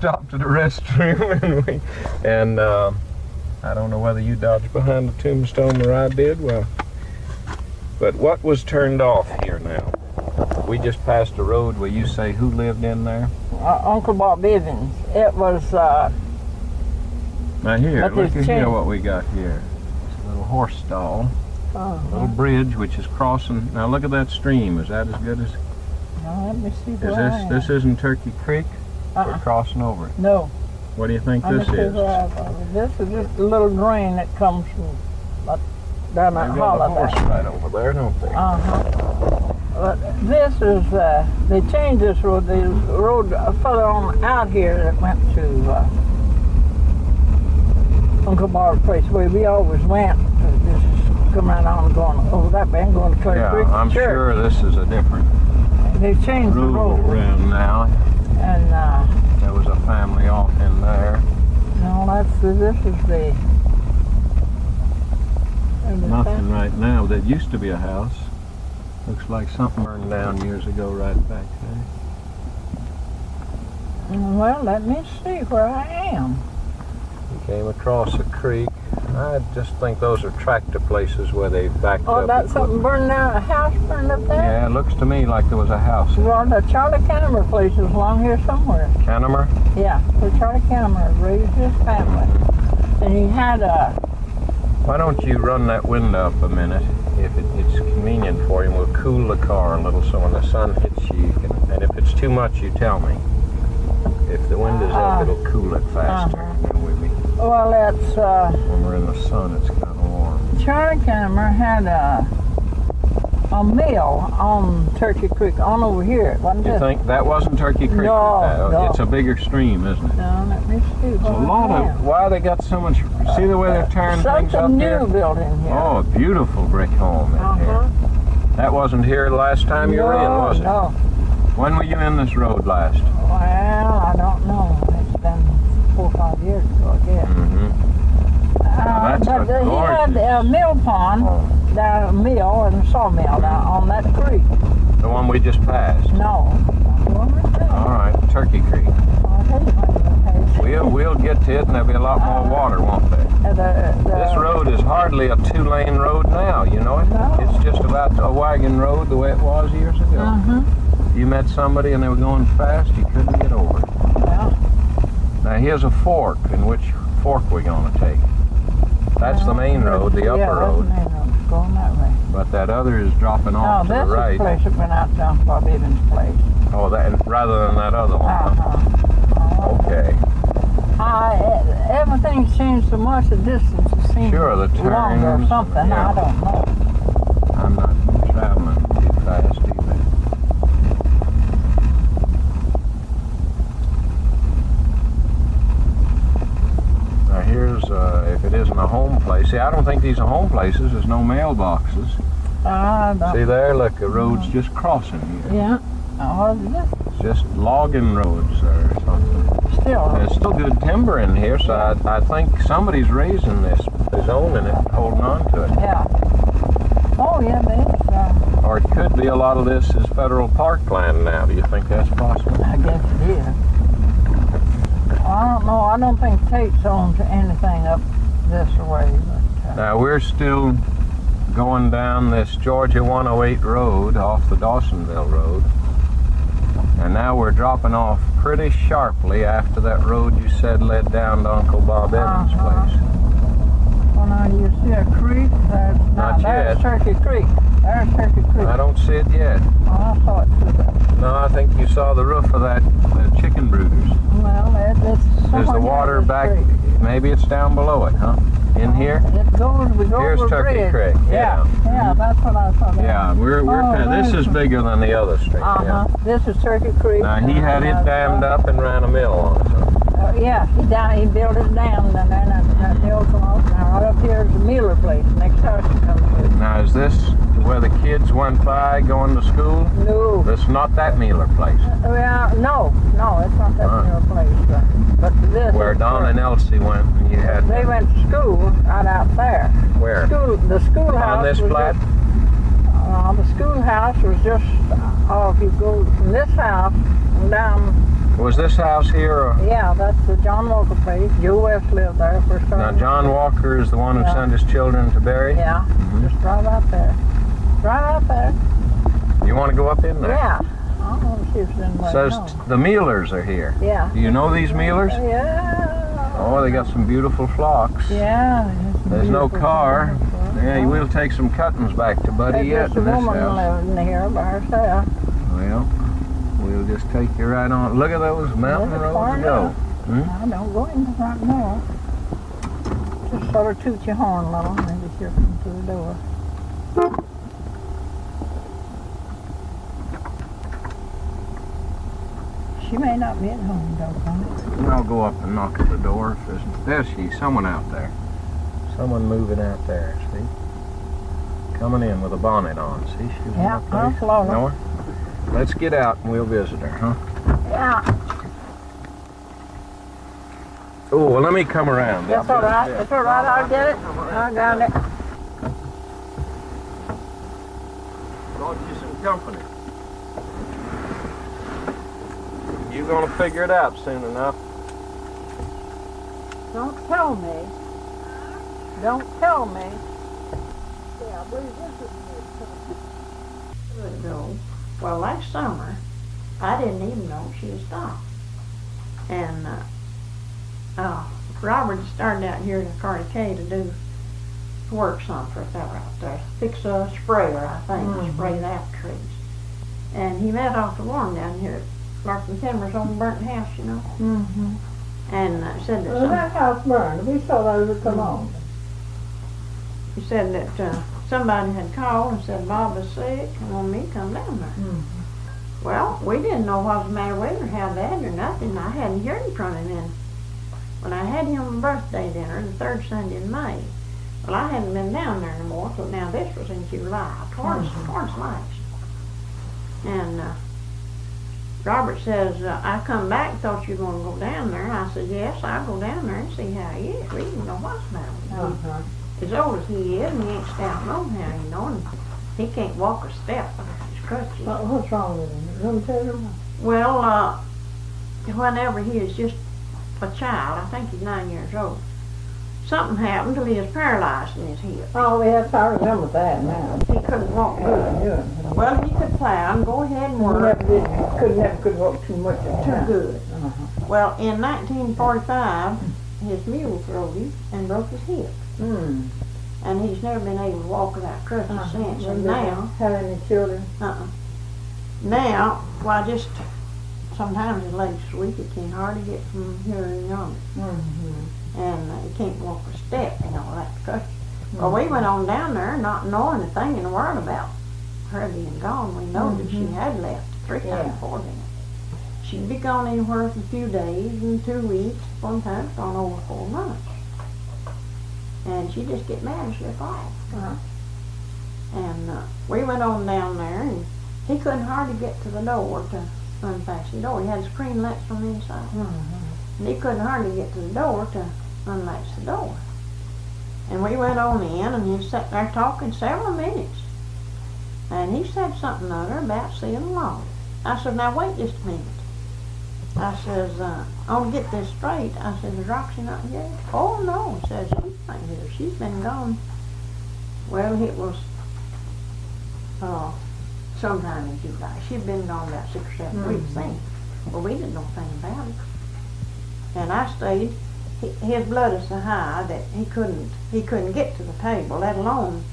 stopped at the restroom and I don't know whether you dodged behind the tombstone or I did. Well, but what was turned off here now? We just passed a road where you say who lived in there? Uncle Bob Bivens. It was. Now here, look at here what we got here. It's a little horse stall. A little bridge which is crossing. Now look at that stream. Is that as good as? No, let me see. This isn't Turkey Creek? We're crossing over it. No. What do you think this is? This is just a little drain that comes from down that hollow. They've got a horse right over there, don't they? This is they changed this road. The road further on out here that went to Uncle Bob's place where we always went. This is coming right on going over that way and going to Clay Creek. Yeah, I'm sure this is a different They've changed the road around now. And there was a family off in there. No, this is the nothing right now. That used to be a house. Looks like something burned down years ago right back there. Well, let me see where I am. We came across a creek. I just think those are tractor places where they backed up. Oh, that's something burned down, a house burned up there? Yeah, it looks to me like there was a house. Well, the Charlie Cannemer place is along here somewhere. Cannemer? Yeah, the Charlie Cannemer raised his family. And he had a... Why don't you run that window up a minute, if it's convenient for you, and we'll cool the car a little so when the sun hits you, and if it's too much, you tell me. If the wind is up, it'll cool it faster. Well, it's... when we're in the sun, it's kind of warm. Charlie Cannemer had a mill on Turkey Creek, on over here. You think that wasn't Turkey Creek? No. It's a bigger stream, isn't it? No, let me see. It's a lot of... Why they got so much... See the way they're tearing things up here? Something new building here. Oh, a beautiful brick home in here. That wasn't here the last time you were in, was it? No. When were you in this road last? Well, I don't know. It's been 4 or 5 years ago, I guess. But he had a mill pond, down a mill and a sawmill down on that creek. The one we just passed? No. All right, Turkey Creek. We'll get to it, and there'll be a lot more water, won't there? This road is hardly a 2-lane road now, you know it? No. It's just about a wagon road the way it was years ago. You met somebody and they were going fast, you couldn't get over it. Yeah. Now here's a fork, in which fork we're going to take. That's the main road, the upper road. Yeah, that's the main road, going that way. But that other is dropping off to the right. No, this is the place that went out to Uncle Bob Bivens' place. Oh, that rather than that other one. Okay. Everything's changed so much, the distance seems the turns, longer or something. Yeah. I don't know. I'm not traveling too fast either. Now here's, if it isn't a home place. See, I don't think these are home places. There's no mailboxes. See there? Look, the road's just crossing here. Yeah. It's just logging roads or something. There's still good timber in here, so I think somebody's raising this, is owning it, holding on to it. Yeah. Oh, yeah, there's... Or it could be a lot of this is federal parkland now. Do you think that's possible? I guess it is. I don't know. I don't think Tate's owns anything up this way. But, now, we're still going down this Georgia 108 road off the Dawsonville Road. And now we're dropping off pretty sharply after that road you said led down to Uncle Bob Evans' place. Well, now you see a creek. Not yet. There's Turkey Creek. There's Turkey Creek. I don't see it yet. Oh, I saw it too. No, I think you saw the roof of that chicken brooders. Well, it's Is the water back? Creek. Maybe it's down below it, huh? In here? It goes. We go Here's over Turkey bridge. Creek. Yeah, that's what I saw. Yeah, this is bigger than the other stream. Yeah. This is Turkey Creek. Now he had it dammed up and ran a mill on it. Yeah, he built it down, and then that mill come off. Now right up here is the Mealor place. Next house you come to. Now is this where the kids went by going to school? No. That's not that Mealor place. No, it's not that Mealor place. But this. Where Don and Elsie went, and you had. They went to school right out there. Where? The schoolhouse. On this flat? The schoolhouse was just, if you go from this house and down Was this house here? Or? Yeah, that's the John Walker place. Joe West lived there for Now, starting. John Walker is the one who Yeah. sent his children to bury? Yeah, just right out there. Right out there. You want to go up in there? Yeah. I don't know if she was in there. Says no. the Mealors are here. Yeah. Do you know these Mealors? Yeah. Oh, they got some beautiful flocks. Yeah. There's no car. Yeah, we'll take some cuttings back to Buddy yet There's in a this woman house. living here by herself. Well, we'll just take you right on. Look at those mountain Look at roads far to go. enough. I don't go in the front door. Just sort of toot your horn a little and then just hear from through the door. She may not be at home, though, I'll go up and knock at the door. If there's someone out there. Someone moving out there, see? Coming in with a bonnet on. See, she's Yeah, in that place. that's Lola. Know her? Let's get out and we'll visit her, huh? Yeah, Oh, well, let me come around. that's all right. That's all right. I'll get it. I got it. Brought you some company. You're gonna figure it out soon enough. Don't tell me. Don't tell me. Yeah, I believe this is good. Well, last summer, I didn't even know she was gone. And Robert started out here in Carter K to do work some for a fella out there. Fix a sprayer, I think, to spray the apple trees. And he met off the warren down here at Larkin Timbers on the burnt house, you know. Mm-hmm. And said that that house burned. We saw those would come on. he said that somebody had called and said Bob was sick and wanted me to come down there. Mm-hmm. Well, we didn't know what was the matter with her, how bad or nothing. I hadn't heard from him in. When I had him birthday dinner, the third Sunday in May, well, I hadn't been down there no more, so now this was in July, towards last. And Robert says, I come back, thought you were going to go down there. I said, yes, I'll go down there and see how he is. We didn't know what's the matter with him. As old as he is, and he ain't stout no how, you know, and he can't walk a step with his crutches. What's wrong with him? Rheumatism? Well, whenever he was just a child, I think he's 9 years old, something happened till he was paralyzed in his hip. Oh, yes, I remember that now. He couldn't walk good. Yeah. Well, he could plow and go ahead and work. Never could walk too much at a Too time. good. Uh-huh. Well, in 1945, his mule throwed him and broke his hip. Mm. And he's never been able to walk without crutches since. And now, Have any children? now, well, just sometimes his legs are weak. He can't hardly get from here to yonder. Mm-hmm. And he can't walk a step, you know, without crutches. Well, we went on down there not knowing a thing in the world about her being gone. We know that she had left 3 times before then. She'd be gone anywhere for a few days and 2 weeks. One time it's gone over 4 months. And she'd just get mad and slip off. Uh-huh. And we went on down there, and he couldn't hardly get to the door to unfasten the door. He had screen latch on the inside. Mm-hmm. And he couldn't hardly get to the door to unlatch the door. And we went on in, and he sat there talking several minutes. And he said something to her about seeing Lola. I said, now wait just a minute. I says, I want to get this straight. I said, is Roxy not here? Oh, no, says she's not here. She's been gone. Well, it was sometime in July. She'd been gone about 6 or 7 weeks then. Well, we didn't know anything about it. And I stayed. His blood is so high that he couldn't get to the table, let alone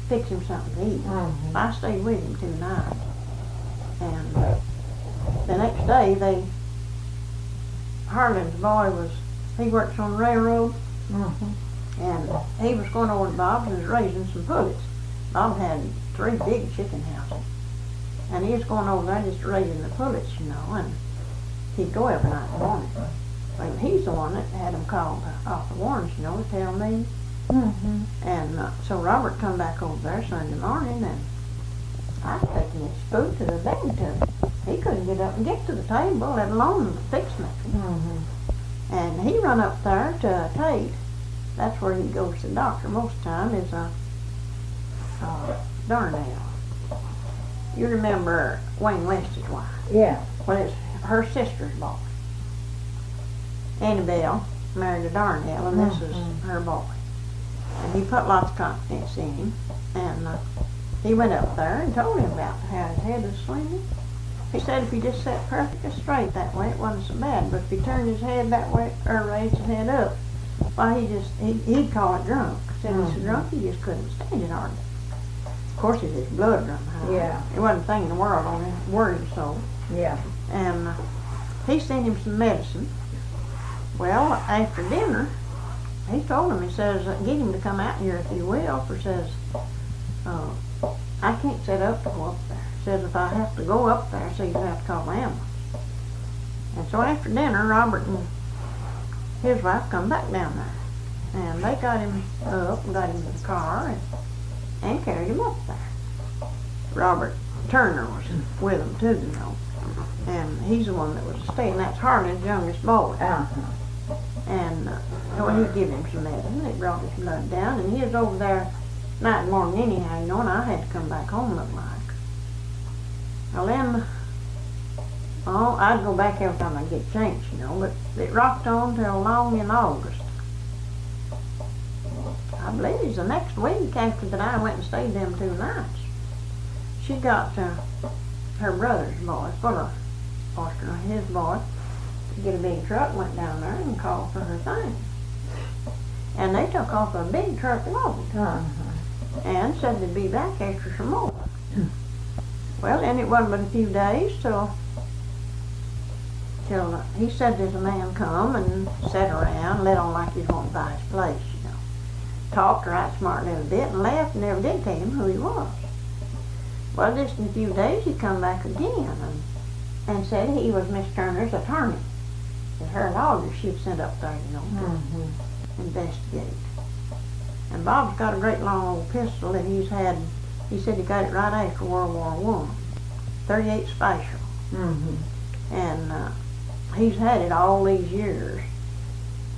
fix him something to eat. Mm-hmm. I stayed with him 2 nights. And the next day, Harlan's boy he works on the railroad, and he was going over to Bob's and was raising some pullets. Bob had 3 big chicken houses, and he was going over there just raising the pullets, you know, and he'd go every night in the morning. Well, he's the one that had him called off the warrants, you know, to tell me. Mm-hmm. And so Robert come back over there Sunday morning, and I was taking his food to the dining table. He couldn't get up and get to the table, let alone fix nothing. Mm-hmm. And he run up there to Tate. That's where he goes to the doctor most of the time, is Darndale. You remember Wayne West's wife? Yeah. Well, her sister's boy. Annabelle married a Darnell, and this is her boy. And he put lots of confidence in him, and he went up there and told him about how his head was swinging. He said if he just sat perfectly straight that way, it wasn't so bad, but if he turned his head that way, or raised his head up, well, he'd call it drunk. Said he was so drunk he just couldn't stand it hardly. Of course, his blood run high. Yeah. It wasn't a thing in the world on him, worried so. Yeah. And he sent him some medicine. Well, after dinner, he told him, he says, get him to come out here if you will, for says, I can't set up to go up there. Says if I have to go up there, so you have to call the ambulance. And so after dinner, Robert and his wife come back down there. And they got him up and got him to the car and carried him up there. Robert Turner was with him too, you know. And he's the one that was staying. That's Harlan's youngest boy. And so he gave him some medicine. It brought his blood down. And he was over there night and morning anyhow, you know, and I had to come back home, look like. Well, then, I'd go back every time I'd get changed, you know, but it rocked on till long in August. I believe it was the next week after that I went and stayed them 2 nights. She got her brother's boy, Fuller, Foster, his boy, to get a big truck, went down there and called for her things. And they took off a big truck load and said they'd be back after some more. Well, then it wasn't but a few days till he said there's a man come and sat around, let on like he was going to buy his place, you know. Talked right smart a little bit and left and never did tell him who he was. Well, just in a few days he come back again and said he was Miss Turner's attorney. That her lawyer she'd sent up there, you know, to investigate. And Bob's got a great long old pistol that he's had. He said he got it right after World War I, 38 Special. And he's had it all these years.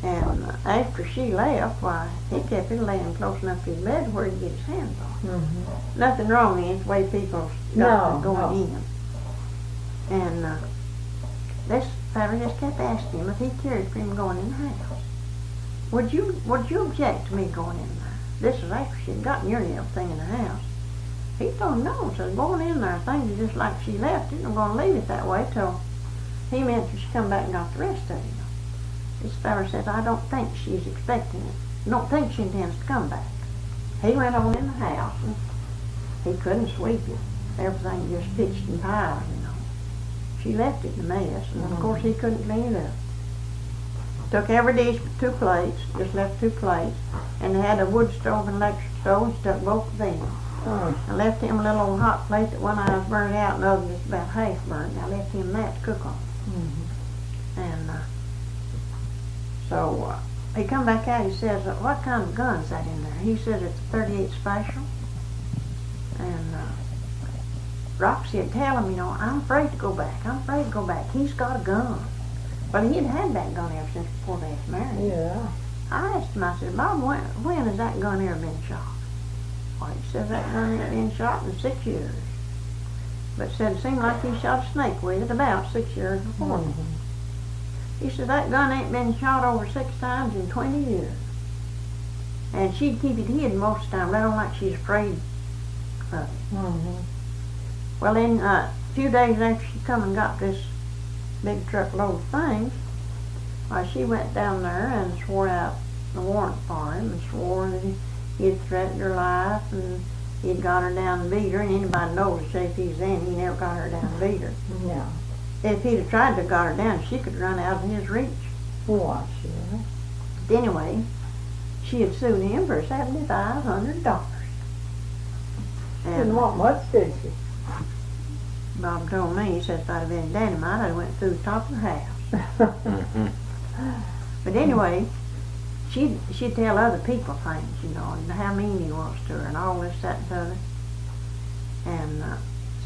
And after she left, why, he kept it laying close enough to his bed where he'd get his hands on. Nothing wrong in it, the way people got going in. And this fella just kept asking him if he cared for him going in the house. Would you object to me going in there? This was after she'd gotten nearly everything in the house. He told him no, says going in there, things are just like she left it. I'm going to leave it that way till he meant she come back and got the rest of it. This fella says, I don't think she's expecting it. I don't think she intends to come back. He went on in the house and he couldn't sweep it. Everything just pitched in piles, you know. She left it in a mess, and of course he couldn't clean it up. Took every dish but 2 plates, just left 2 plates, and they had a wood stove and electric stove, and stuck both of them. I left him a little old hot plate that one eye was burned out and the other just about half burned. I left him that to cook on. And so he come back out, he says, what kind of gun's that in there? He says it's a 38 Special. And Roxy had tell him, you know, I'm afraid to go back. I'm afraid to go back. He's got a gun. Well, he had that gun ever since before they was married. Yeah. I asked him, I said, Bob, when has that gun ever been shot? Well, he said that gun ain't been shot in 6 years. But said it seemed like he shot a snake with it about 6 years before. He said that gun ain't been shot over 6 times in 20 years. And she'd keep it hid most of the time, let on like she's afraid of it. Well, then a few days after she come and got this big truckload of things, she went down there and swore out the warrant for him and swore that he had threatened her life and he'd got her down and beat her, and anybody knows the shape he's in, he never got her down and beat her. Yeah. If he'd have tried to got her down, she could run out of his reach. What, sure. But anyway, she had sued him for $7,500. Didn't want much, did she? Bob told me, he said if I'd have been dynamite, I'd have went through the top of the house. But anyway, she'd tell other people things, you know, and how mean he was to her and all this, that, and the other. And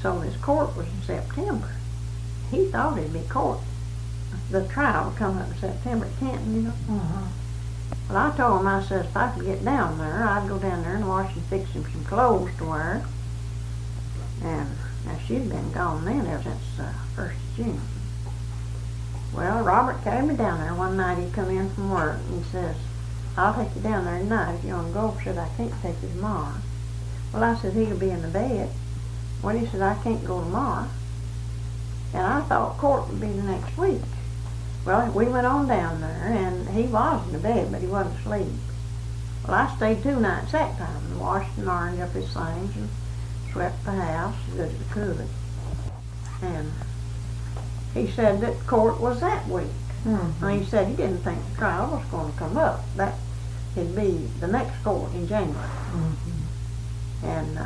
so his court was in September. He thought it'd be court. The trial would come up in September at Canton, you know. Well, I told him, I said, if I could get down there, I'd go down there and wash and fix him some clothes to wear. And now she'd been gone then ever since 1st of June. Well, Robert carried me down there one night. He come in from work and he says, I'll take you down there tonight if you want to go. I said, I can't take you tomorrow. Well, I said, he'll be in the bed. Well, he said, I can't go tomorrow. And I thought court would be the next week. Well, we went on down there, and he was in the bed, but he wasn't asleep. Well, I stayed 2 nights that time and washed and ironed up his things and swept the house as good as I could. And he said that court was that week. And he said he didn't think the trial was going to come up. That it'd be the next court in January. And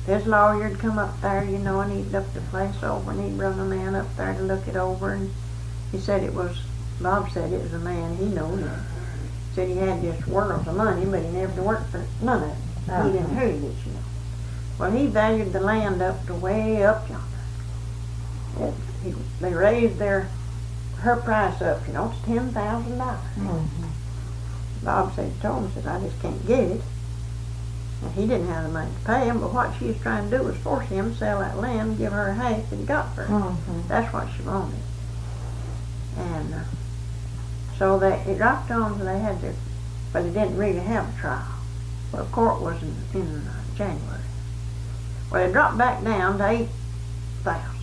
his lawyer had come up there, you know, and he'd looked the place over, and he'd run a man up there to look it over, and he said it was, Bob said it was a man he knew. He said he had just worlds of money, but he never worked for none of it. He didn't hurt it, you know. Well, he valued the land up to way up yonder. They raised her price up, you know, to $10,000. Bob said, he told him, said, I just can't get it. And he didn't have the money to pay him, but what she was trying to do was force him to sell that land and give her half that he got for her. That's what she wanted. And so it dropped on, so they had to, but they didn't really have a trial. Well, court was in January. Well, it dropped back down to $8,000.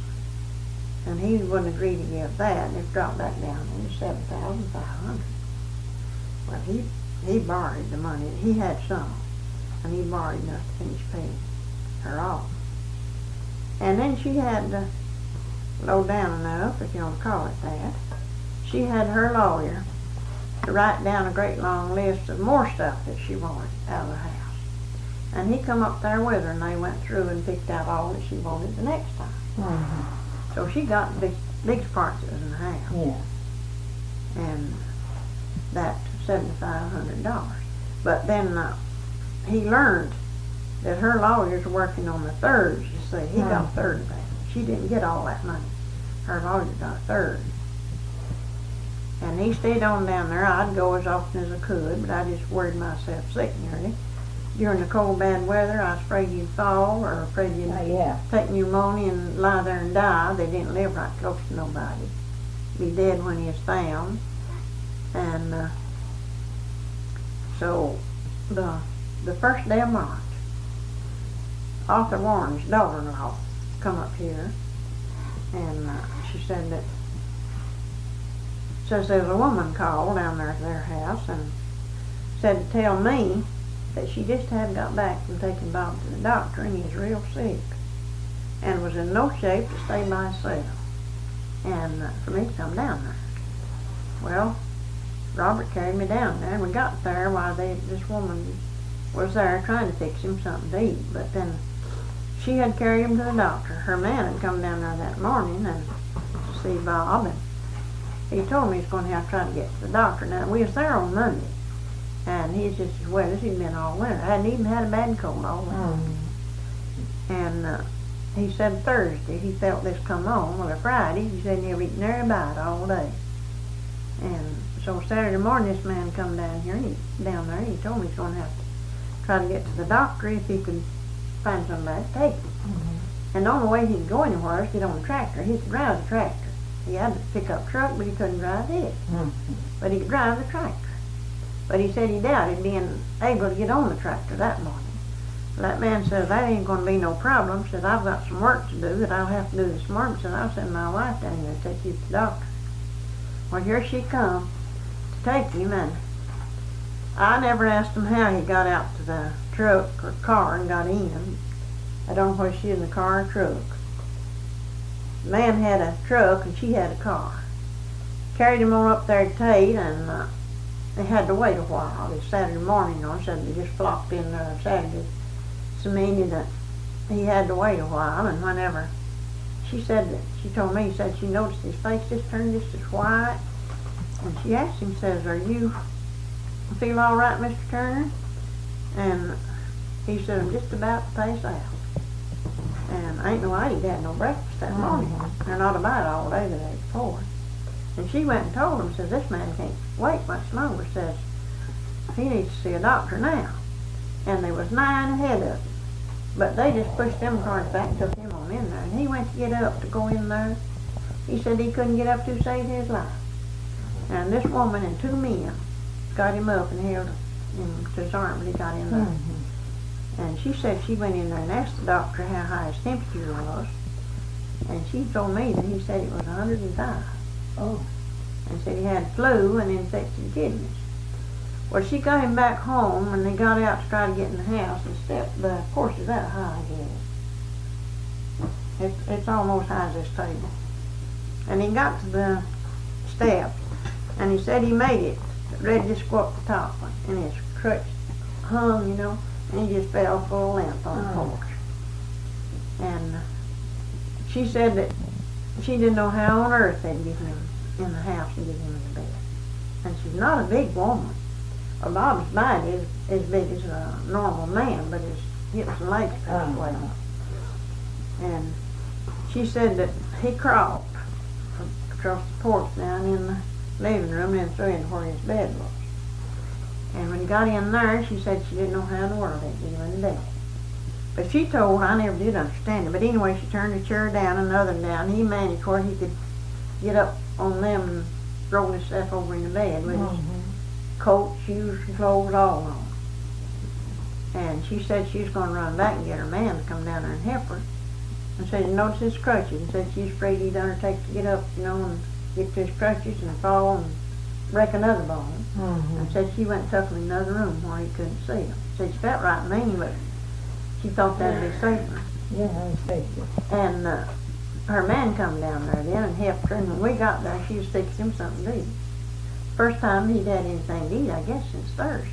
And he wouldn't agree to give that, and it dropped back down to $7,500. Well, he borrowed the money. He had some, and he borrowed enough to finish paying her off. And then she had low down enough, if you want to call it that. She had her lawyer to write down a great long list of more stuff that she wanted out of the house. And he come up there with her, and they went through and picked out all that she wanted the next time. So she got the biggest parts that was in the house. Yeah. And that $7,500. But then he learned that her lawyers were working on the thirds, you see. He got a third of that. She didn't get all that money. Her lawyer got a third. And he stayed on down there. I'd go as often as I could, but I just worried myself sick nearly. During the cold, bad weather, I was afraid you'd fall or afraid you'd take pneumonia and lie there and die. They didn't live right close to nobody. Be dead when he was found. And so the first day of March, Arthur Warren's daughter-in-law come up here, and she said that, says there's a woman called down there at their house and said to tell me that she just hadn't got back from taking Bob to the doctor, and he was real sick and was in no shape to stay by himself, and for me to come down there. Well, Robert carried me down there, and we got there while this woman was there trying to fix him something to eat, but then she had carried him to the doctor. Her man had come down there that morning and to see Bob, and he told me he was going to have to try to get to the doctor. Now, we was there on Monday, and he's just as well as he'd been all winter. Hadn't even had a bad cold all winter. And he said Thursday he felt this come on. Well, Friday he said he never eaten nary a bite all day. And so Saturday morning this man come down here, and down there, and he told me he's going to have to try to get to the doctor if he could find somebody to take him. And the only way he could go anywhere is get on the tractor. He could drive the tractor. He had a pickup truck, but he couldn't drive it. But he could drive the tractor. But he said he doubted being able to get on the tractor that morning. That man said, that ain't going to be no problem. Said, I've got some work to do that I'll have to do this morning. Said, I'll send my wife down here to take you to the doctor. Well, here she come to take him, and I never asked him how he got out to the truck or car and got in. I don't know whether she was in the car or truck. The man had a truck and she had a car. Carried him on up there to Tate, and they had to wait a while. It was Saturday morning, you know, said they just flopped in there Saturday. So meaning that he had to wait a while, and whenever she said that, she told me, said she noticed his face just turned just as white. And she asked him, says, are you feel all right, Mr. Turner? And he said, I'm just about to pass out. And I ain't know why he'd had no breakfast that morning. Or not about all day the day before. And she went and told him, says, this man can't wait much longer. Says, he needs to see a doctor now. And there was 9 ahead of him. But they just pushed them cars back and took him on in there. And he went to get up to go in there. He said he couldn't get up to save his life. And this woman and two men got him up and held him to his arm, but he got in there. And she said she went in there and asked the doctor how high his temperature was. And she told me that he said it was 105. Oh. And said he had flu and infected kidneys. Well, she got him back home and they got out to try to get in the house and the porch is that high, I guess. It's almost high as this table. And he got to the steps and he said he made it, ready to squat the top one. And his crutch hung, you know, and he just fell full length on the porch. And she said that she didn't know how on earth they'd get him in the house and get him in the bed. And she's not a big woman. Bob's body is as big as a normal man, but his hips and legs are pretty well. And she said that he crawled across the porch down in the living room and through in where his bed was. And when he got in there, she said she didn't know how in the world they'd get him in the bed. But she told, I never did understand it, but anyway, she turned the chair down and the other down. He managed where he could get up on them and roll himself over in the bed with his coat, shoes, and clothes all on. And she said she was going to run back and get her man to come down there and help her. And said he noticed his crutches and said she's afraid he'd undertake to get up, you know, and get to his crutches and fall and break another bone. And said she went and took him in another room where he couldn't see him. Said she felt right mean, but she thought that'd be safer. Yeah, it's safer. And her man come down there then and helped her, and when we got there, she was fixing him something to eat. First time he'd had anything to eat, I guess, since Thursday.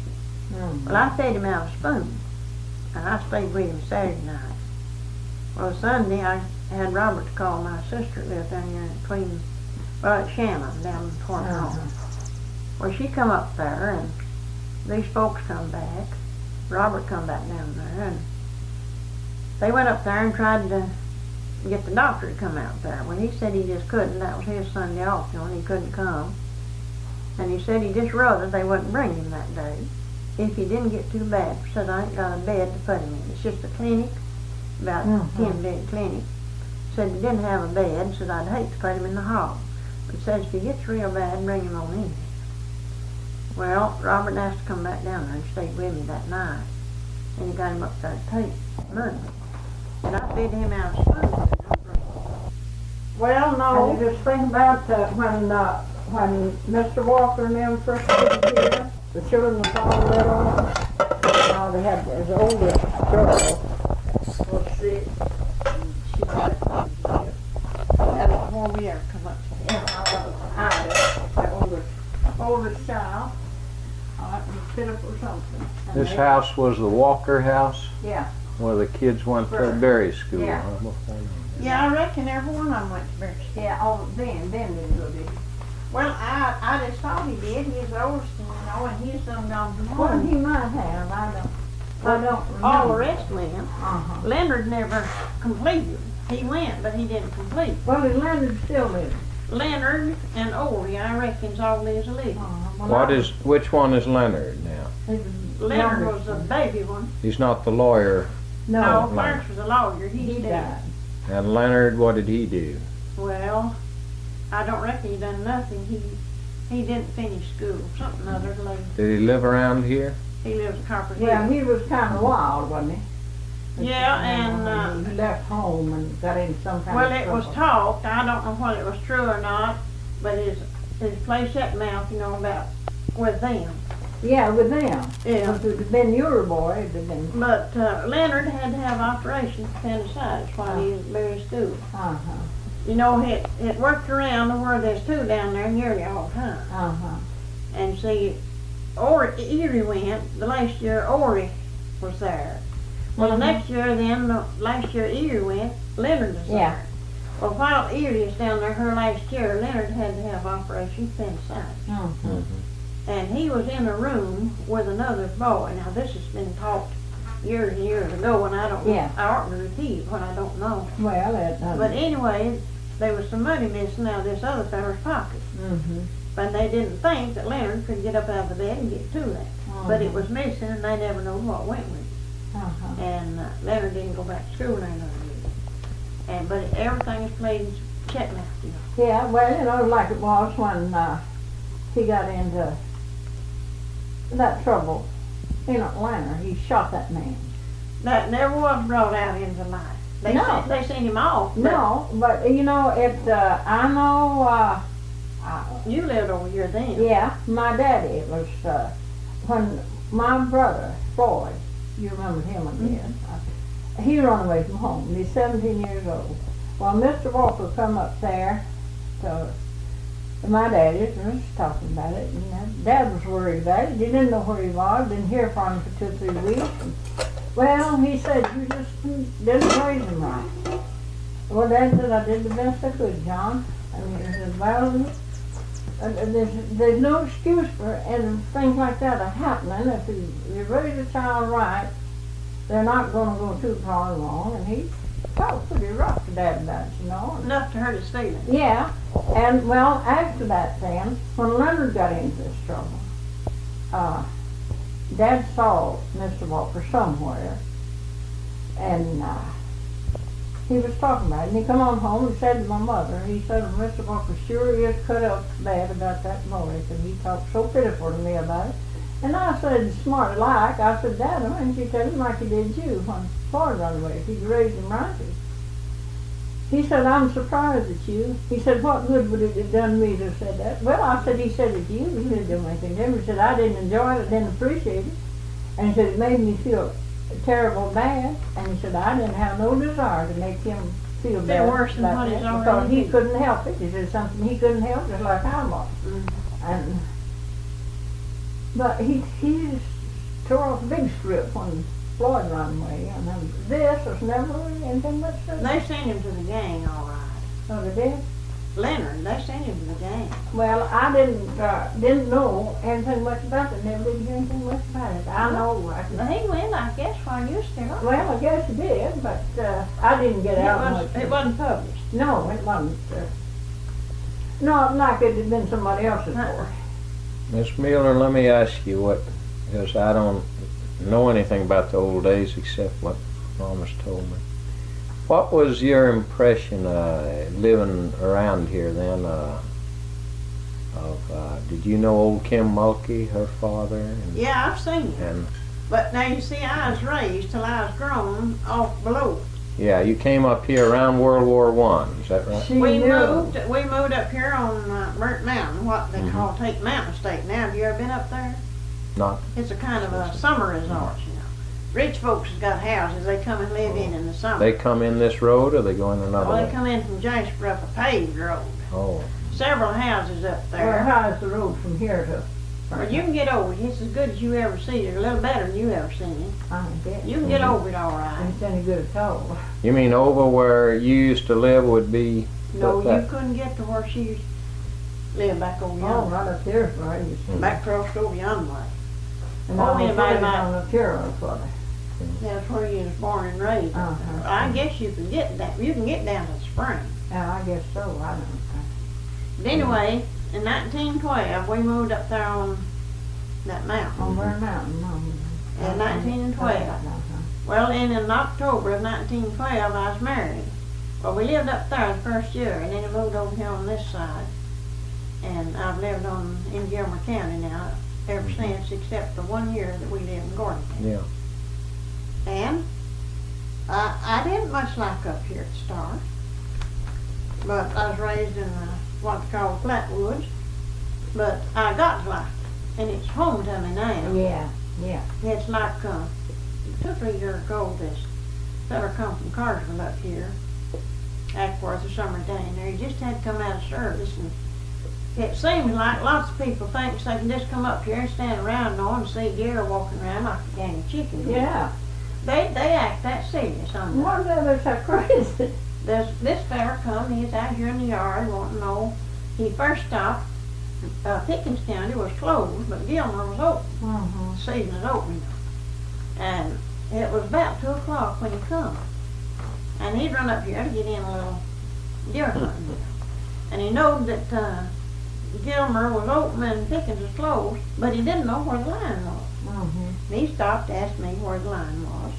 Well, I fed him out of a spoon, and I stayed with him Saturday night. Well, Sunday, I had Robert to call my sister that lived down here between, well, at Shannon, down toward home. Well, she come up there, and these folks come back. Robert come back down there, and they went up there and tried to get the doctor to come out there. Well, he said he just couldn't. That was his Sunday off, you know, and he couldn't come. And he said he just rather they wouldn't bring him that day if he didn't get too bad. He said, I ain't got a bed to put him in. It's just a clinic, about a 10-bed clinic. Said he didn't have a bed, said I'd hate to put him in the hall. But says if he gets real bad, bring him on in. Well, Robert asked to come back down there and stay with me that night. And he got him up there to take Monday. And I fed him out of spoon. Well, no. And you just think about when Mr. Walker and them first moved here, the children was all little. Now they had his oldest girl was sick. She got That was before we ever come up to him. the oldest child. It was pitiful something. And This they- house was the Walker house Yeah. where the kids went to berry school. Yeah. Huh? Before that. Yeah, I reckon every one of them went to Berry. Yeah, oh, then didn't go, did he? Well, I just thought he did. He's the oldest, you know, and he's done gone from Well, home. he might have, I don't remember. All the rest went. Uh-huh. Leonard never completed. He went, but he didn't complete. Well, is Leonard still living? Leonard and Ori, I reckon's all there's a living. Which one is Leonard now? Leonard was a baby one. He's not the lawyer. No, No, Clarence was a lawyer. he He's dead. died. And Leonard, what did he do? Well, I don't reckon he done nothing. He didn't finish school. Something other like Did he live around here? he lives in Copper Yeah, Hill. he was kind of wild, wasn't he? Yeah, and he left home and got in some kind well, of it was trouble. talked. I don't know whether it was true or not, but his place at mouth, you know, about with them. Yeah, with them. Yeah. If it had been your boy, it'd have been. But Leonard had to have operation for appendicitis while he was at Berry School. Uh-huh. You know, it worked around to where there's two down there nearly all the time. Uh-huh. And see, Erie went, the last year Ori was there. Well, the next year then, the last year Erie went, Leonard was Yeah. there. Well, while Erie was down there her last year, Leonard had to have operation for appendicitis. Uh-huh. And he was in a room with another boy. Now, this has been talked years and years ago, and I don't know. Yeah. I ought to repeat what I don't know. Well, that doesn't. But anyway, there was some money missing out of this other feller's pocket. Mm-hmm. But they didn't think that Leonard could get up out of the bed and get to that. But it was missing, and they never knew what went with it. Uh-huh. And Leonard didn't go back to school another year. But everything is played checkmate, you know. Yeah, well, you know, like it was when he got into that trouble in Atlanta. He shot that man. That never was brought out into light. They No. they sent him off. But No, but you know, I know, you lived over here then. yeah, my daddy, it was, when my brother, Floyd, you remember him again, he run away from home. He's 17 years old. Well, Mr. Walker come up there to my daddy and was talking about it, and Dad was worried about it. He didn't know where he was, didn't hear from him for 2 or 3 weeks. And, well, he said, you just didn't raise him right. Well, Dad said, I did the best I could, John. I mean, he said, well, there's no excuse for and things like that are happening. If you raise a child right, they're not going to go too far wrong. And he talked pretty rough to Dad about it, you know. Enough to hurt his feelings. Yeah, and well, after that then, when Leonard got into this trouble, Dad saw Mr. Walker somewhere, and he was talking about it, and he come on home and said to my mother, he said, Mr. Walker sure is cut up bad about that boy, and he talked so pitiful to me about it. And I said, smart like, I said, Dad, why didn't you tell him like you did you when Floyd run away, if you'd raised him right? He said, I'm surprised at you. He said, what good would it have done me to have said that? Well, I said, he said it to you. He didn't do anything to him. He said, I didn't enjoy it, I didn't appreciate it. And he said, it made me feel terrible bad. And he said, I didn't have no desire to make him feel bad. Worse than what he's because already he did. couldn't help it. He said something he couldn't help, just like I was. And but he just tore off a big strip when Floyd ran away. And then this was never anything but They sent him to the gang, all right. so they did. Leonard, they sent him to the gang. Well, I didn't know anything much about it. Never did hear anything much about it. I know. He went, I guess, while you still on. Well, I guess he did, but I didn't get out much. It wasn't published. No, it wasn't. Not like it had been somebody else's for. Miss Mealor, let me ask you what, because I don't know anything about the old days except what Mama's told me. What was your impression living around here then? Did you know old Kim Mulkey, her father? And, Yeah, I've seen him. and But now you see, I was raised till I was grown off below. yeah, you came up here around World War I. Is that right? She We knew. moved up here on Burnt Mountain, what they call Take Mountain State. Now, have you ever been up there? Not. It's a kind of a summer resort, you know. Rich folks has got houses they come and live in the summer. They come in this road, or they go in another Well, they way? come in from Jasper up a paved road. Oh, Several houses up Well, there. how's the road from here to? Well, you can get over it. It's as good as you ever see it, a little better than you ever seen it. I guess. You can get over it all right. It's any good at all. you mean over where you used to live would be? No, what you that- couldn't get to where she lived back over Oh, yonder. right up there's where I used to. Back crossed over yonder way. And Oh, I was anybody raised might- on the Puro for That's where you was born and raised. Uh-huh. I guess you can get that. You can get down to the spring. Yeah, I guess so. I don't know. But anyway, in 1912, we moved up there on that mountain. On Burn Mountain, In 1912. Well, and in October of 1912, I was married. Well, we lived up there the first year, and then we moved over here on this side. And I've lived in Gilmer County now ever since, except the 1 year that we lived in Gordon County. Yeah. And I didn't much like up here at the start. But I was raised in what they call Flatwoods. But I got to like it. And it's home to me now. Yeah, yeah. It's like 2 or 3 years ago, this fella come from Cartersville up here, Ackworth or summer down there. He just had to come out of service, and it seems like lots of people think they can just come up here and stand around and see deer walking around like a gang of chickens. Yeah. They act that serious on that. One of them is so crazy. This fella come, he's out here in the yard wanting to know. He first stopped, Pickens County was closed, but Gilmer was open. Mm-hmm. The season is open. And it was about 2 o'clock when he come. And he'd run up here to get in a little deer hunting. And he knowed that Gilmer was open and Pickens was closed, but he didn't know where the line was. Mm-hmm. And he stopped to ask me where the line was.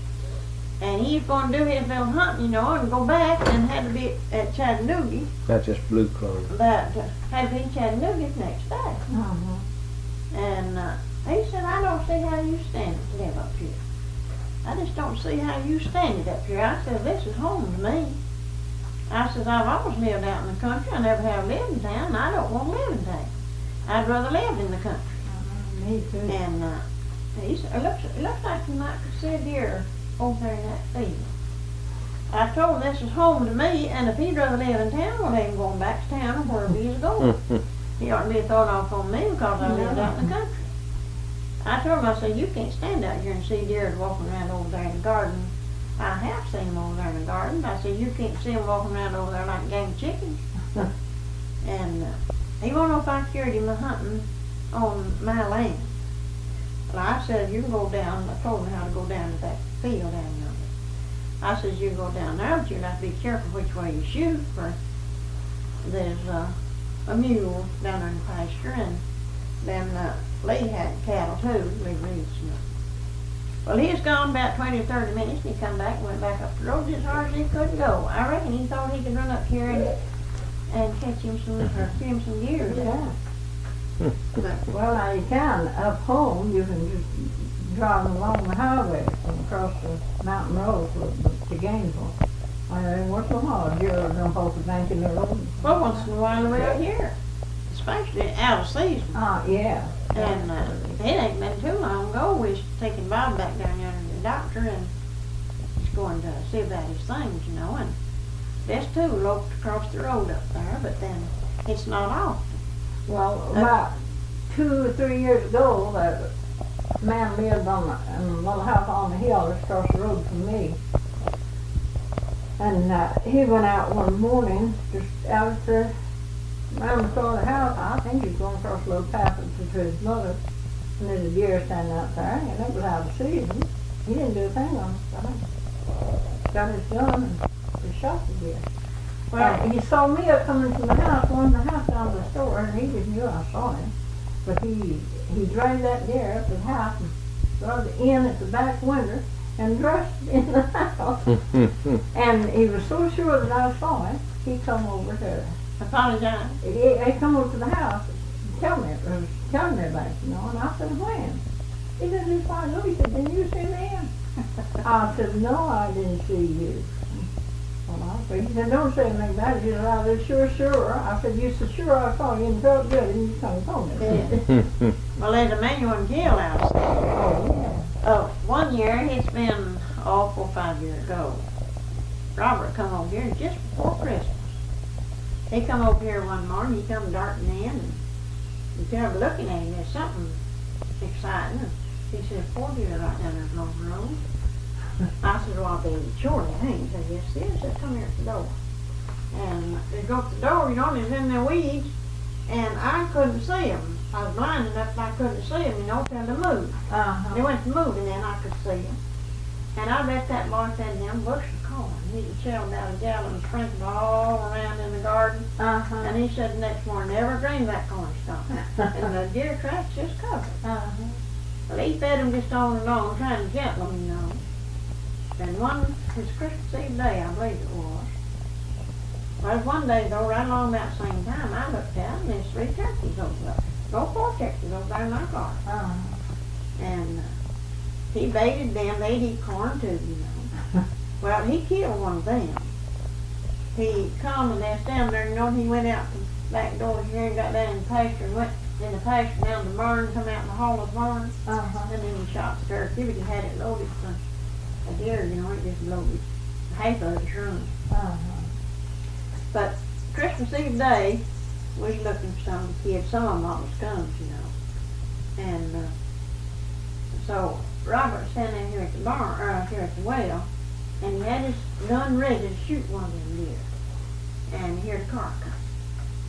And he's going to do his little hunting, you know, and go back, and had to be at Chattanooga. That's just blue clothes. But had to be in Chattanooga the next day. Uh-huh. And he said, I don't see how you stand it to live up here. I just don't see how you stand it up here. I said, this is home to me. I said, I've always lived out in the country. I never have lived in town. I don't want to live in town. I'd rather live in the country. Me too. And he said, it looks like you might could see a deer over there in that field. I told him this is home to me, and if he'd rather live in town, well, they ain't going back to town or wherever he's going. He ought to be thrown off on me because I lived out in the country. I told him, I said, you can't stand out here and see deer walking around over there in the garden. I have seen them over there in the garden. I said, you can't see them walking around over there like game chickens. And he won't know if I cured him of hunting on my land. Well, I said, you can go down. I told him how to go down to that field down yonder. I said, you can go down there, but you have to be careful which way you shoot. For there's a mule down there in the pasture, and then Lee had cattle too. Lee Reed's. Well, he's gone about 20 or 30 minutes, and he come back and went back up the road as hard as he could go. I reckon he thought he could run up here and catch him some, or see him some deer. Yeah. But, Well, now you can. Up home, you can just drive along the highway and across the mountain road to Gainesville. And once in a while, a deer will jump off the bank in the road. well, once in a while we're out here, especially out of season. Yeah. And it ain't been too long ago, we was taking Bob back down there to the doctor, and he's going to see about his things, you know, and there's two loped across the road up there, but then it's not often. Well, about 2 or 3 years ago, that man lived in a little house on the hill just across the road from me. And he went out one morning, just out around the corner of the house. I think he was going across a little path to his mother. And there's a deer standing out there, and it was out of season. He didn't do a thing on it. Got his gun and he shot the deer. Well, he saw me coming from the house, going to the house down to the store, and he just knew I saw him. But he dragged that deer up to the house and brought it in at the back window and dressed it in the house. And he was so sure that I saw him, he come over to Apologize. he come over to the house and telling me about it, you know, and I said, when? He said, it's fine. No, he said, didn't you see me? I said, no, I didn't see you. Well, he said, don't say anything about it. He said, I said, sure. I said, you said, sure, I saw you and felt good, and you come and told me. Yeah. Well, there's a man you want to kill out of state. Oh, yeah. One year, it's been 4 or 5 years ago. Robert come over here just before Christmas. He come over here one morning, he come darting in, and we kept looking at him, there's something exciting. He said, 4 deer right down there along the road. I said, well, I'll be surely ain't. He said, yes, it is. He said, come here at the door. And they go up the door, you know, and he's in the weeds, and I couldn't see him. I was blind enough that I couldn't see him, you know, till they moved. They went to move, and then I could see him. And I bet that boy said, them bush of corn. He shelled out a gallon and sprinkled all around in the garden. And he said the next morning, never dreamed that corn stalk. And the deer tracks just covered. Well, he fed him just on and on, trying to gentle him, you know. And his Christmas Eve day, I believe it was. Well, one day, though, right along that same time, I looked out, and there's 3 turkeys over there. No, 4 turkeys over there in my garden. And he baited them. They'd eat corn, too, you know. Well, he killed one of them. He come and they're standing there, you know, and he went out the back door here and got down in the pasture and went in the pasture down the barn, come out in the hall of the barn. And then he shot the turkey, but he had it loaded for a deer, you know, it just loaded half of it run. But Christmas Eve day, we was looking for some of the kids, some of them almost guns, you know. And so Robert standing here at the barn, here at the well, and he had his gun ready to shoot one of them deer. And here the car come.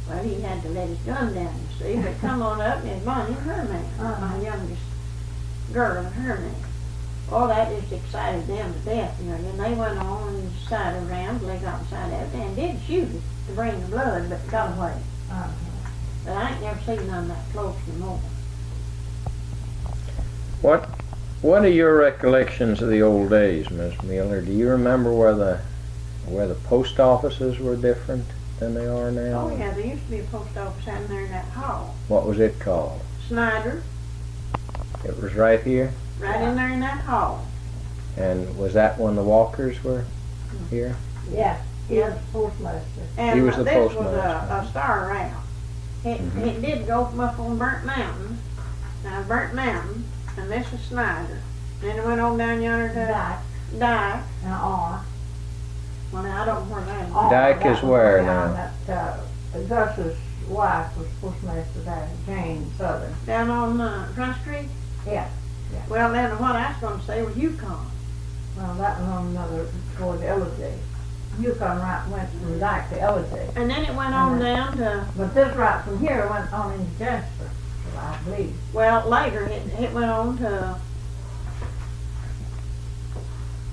Well, he had to let his gun down, you see, but come on up, and it's Bonnie and her man, my youngest girl and her man. Well, that just excited them to death, you know, and they went on and decided around till they got inside of it and did shoot it to bring the blood, but got away. But I ain't never seen none that close no more. What are your recollections of the old days, Miss Mealor? Do you remember where the post offices were different than they are now? Oh yeah, there used to be a post office out there in that hall. What was it called? Snyder, It was right here? right in there in that hall. And was that when the Walkers were here? Yeah, he was postmaster. And He was the this postmaster. was a star route. It Mhm. did go from up on Burnt Mountain. Now Burnt Mountain, and this is Snyder. Then it went on down yonder to Dyke Dyke. and R. Well, now I don't know where that is. R, Dyke that is was where down now? That, Gus's wife was postmaster there, Jane Southern. Down on Front Street? Yeah. Well, then what I was going to say was Yukon. Well, that was on another, toward Ellijay. Yukon right went from Dyke to Ellijay. And then it went on down to, But this right from here went on into Jasper, I believe. well, later it went on to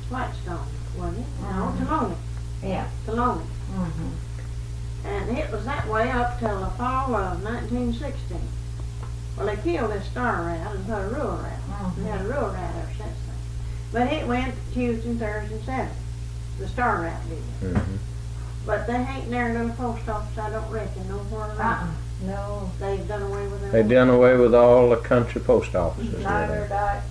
Whitestone, wasn't it? No, Taloni. Yeah. Taloni. Mm-hmm. And it was that way up till the fall of 1916. Well, they killed this star route and put a rural route. We had a rural route ever since then. But it went Tuesday, Thursday, and Saturday. The star route did. Mm-hmm. But they ain't near no post office, I don't reckon, nowhere around. No. They've done away with it. They done away with all the country post offices. Snyder, didn't Dyke,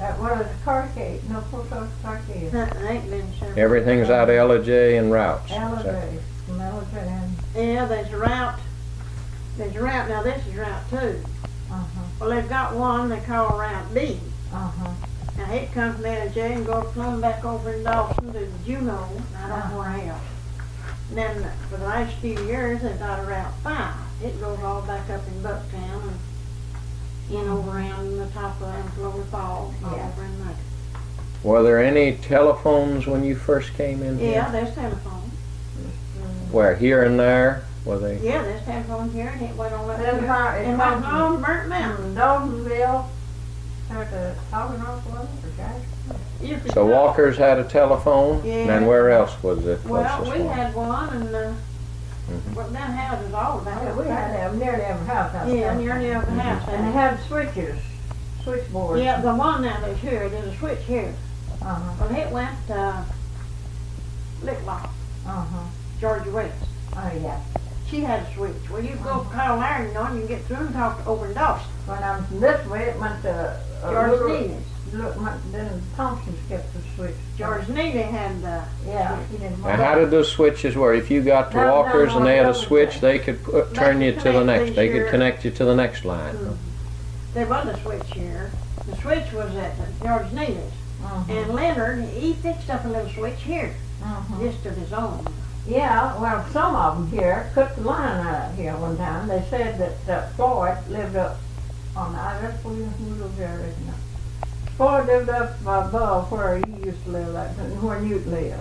and, what was it, Carcade? No, post office Carcade. They ain't been several. they? Everything's out of Ellijay and routes. Ellijay, from Ellijay and, Yeah, there's a route. There's a route, now this is Route 2. uh-huh, Well, they've got one they call Route B. uh-huh. Now it comes from Ellijay and goes plumb back over in Dawson to Juneau, I don't know where else. And then for the last few years, they've got a Route 5. It goes all back up in Bucktown and in over around the top of Lola Falls, all Yeah. over in there. Were there any telephones when you first came in here? Yeah, there's telephone. Where, here and there? Were they? Yeah, there's telephone here and it went on up Then here. it And went went on Burnt Mountain. Daltonville, out to Talking Rock, was it, or Jasper? You could So go- Walker's had a telephone? Yeah. And where else was it? Well, closest we one? had one and, Mhm. well, them houses all about. Yeah, we had them nearly every house out Yeah, there. nearly every house. And they had switches, switchboards. Yeah, the one now that's here, there's a switch here. Uh-huh, Well, it went, Licklock, uh-huh. Georgia West. Oh, yeah. She had a switch. Well, you go call there, you know, and you can get through and talk to over in Dawson. When I was from this way, it went to, George Neely. Then Thompson's kept the switch. George Neely had the, Yeah, he didn't Now, how did those switches work? If you got to No, no, Walker's and they had no, a switch, no. they could turn you to the connect next. these They could here. connect you to the next line. there was a switch here. The switch was at George Neely's. Mhm, And Leonard, he fixed up a little switch here, mhm. just of his own. Yeah, well, some of them here cut the line out here one time. They said that Floyd lived up on the, that's who lived there, isn't it? Floyd lived up above where he used to live, like where Newt lived.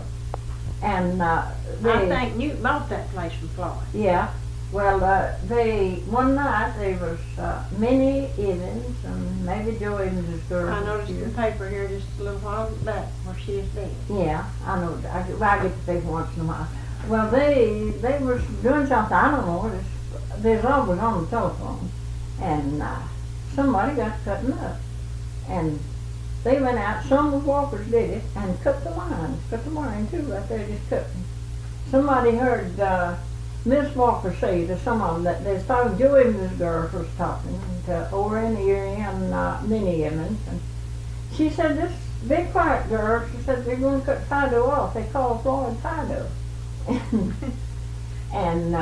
And I they, think Newt bought that place from Floyd. yeah, well, they, one night, there was Minnie Evans and maybe Joe Evans' girl. I was noticed here. in the paper here just a little while back where she is dead. Yeah, I know. I get the paper once in a while. Well, they was doing something. I don't know. There's always on the telephone, and somebody got cutting up, and they went out. Some of the walkers did it and cut the line too, right there, just cutting. Somebody heard Miss Walker say to some of them that they was talking. Joe Evans' girl was talking to over in the area and Minnie Evans, and she said this. Big quiet girl, she said they're going to cut Fido off. They call Floyd Fido. and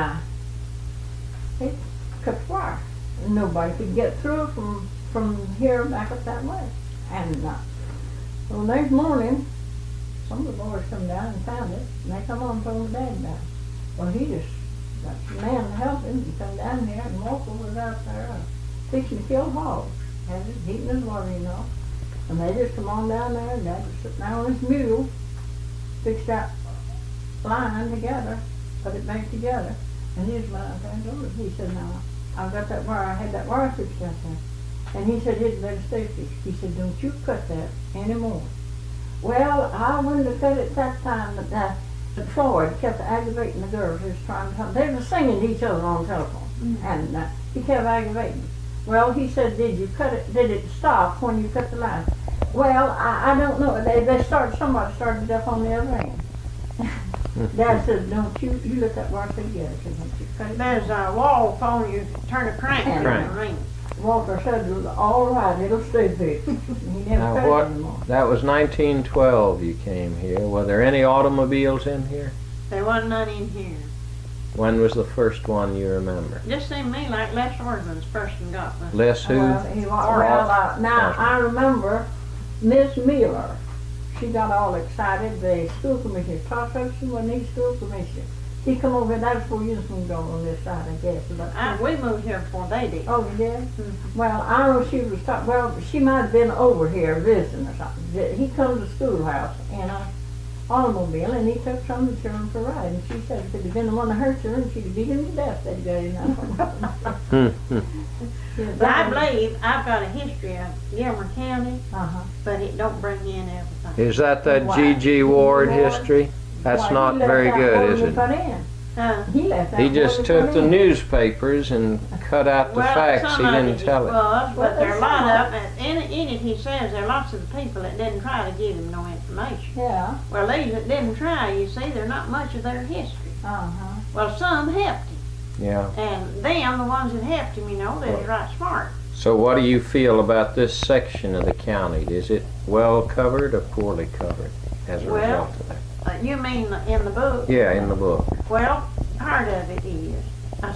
they cut the wire. Nobody could get through from here back up that way. And well, next morning, some of the boys come down and found it, and they come on and told my dad about it. Well, he just got some man to help him and come down here, and Walker was out there fixing to kill hogs. Had it heating his water, you know. And they just come on down there, and Dad was sitting there on his mule, fixed that line together, put it back together. And here's my friend, he said, now, I've got that wire, I had that wire fixed out there. And he said, it's better stay fixed. He said, don't you cut that anymore. Well, I wouldn't have cut it that time, but Floyd kept aggravating the girls. He was trying to, they were singing to each other on the telephone. And he kept aggravating. Well, he said, did you cut it, did it stop when you cut the line? Well, I don't know. Somebody started up on the other end. Dad said, don't you look up where I said, yes. You cut it. There's a wall phone, you turn a crank and Crank. it'll ring. Walter said, all right, it'll stay fixed. He never Now cut what, it anymore. that was 1912 you came here. Were there any automobiles in here? There wasn't none in here. When was the first one you remember? Just seemed to me like Les Orban's person got one. Les who? Now, I remember Miss Mealor. She got all excited. The school commissioner, Todd Hudson, wasn't he school commissioner? He come over here, that's before you was going on this side, I guess. But We moved here before they did. oh, you did? Mm-hmm. Well, I don't know if she was talking, well, she might have been over here visiting or something. He come to the schoolhouse in an automobile, and he took some of the children for a ride. And she said if it had been one of her children, she'd have beat him to death. They'd got in that one. I believe I've got a history of Gilmer County, Uh-huh. but it don't bring in everything. Is that that Why? G.G. Ward Ward? history? That's Why, not he left very out good, more is than it? put in. He left out He more just than took put the in. newspapers and cut out the facts. He some of didn't tell it. was, Well, but there are a there's lot some. of it. In it, he says there are lots of the people that didn't try to give him no information. Yeah. Well, these that didn't try, you see, they're not much of their history. Uh-huh. Well, some helped him, Yeah. and them, the ones that helped him, you know, they was right smart. So what do you feel about this section of the county? Is it well covered or poorly covered as a Well, result of that? You mean in the book? Yeah, in the book. Well, part of it is.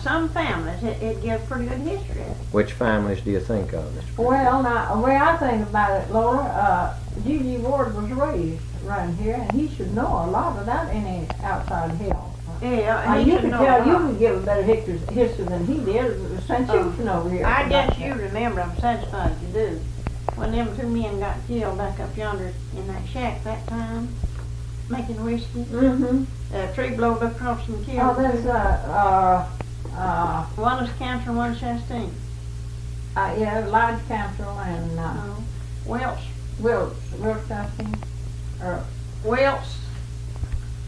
Some families, it gives pretty good history. Which families do you think of? Well, now, the way I think about it, Lola, G.G. Ward was raised around here, and he should know a lot without any outside help. Yeah, You he should could know tell, a you lot. could give a better history than he did since you've been over here. I guess you remember, I'm satisfied you do. When them two men got killed back up yonder in that shack that time, making whiskey, Mm-hmm. a tree blowed across and killed Oh, them. there's, One was Cantor, one was Chastain. yeah, Lodge Council and, Welch, Wilkes Justin, or, Welch.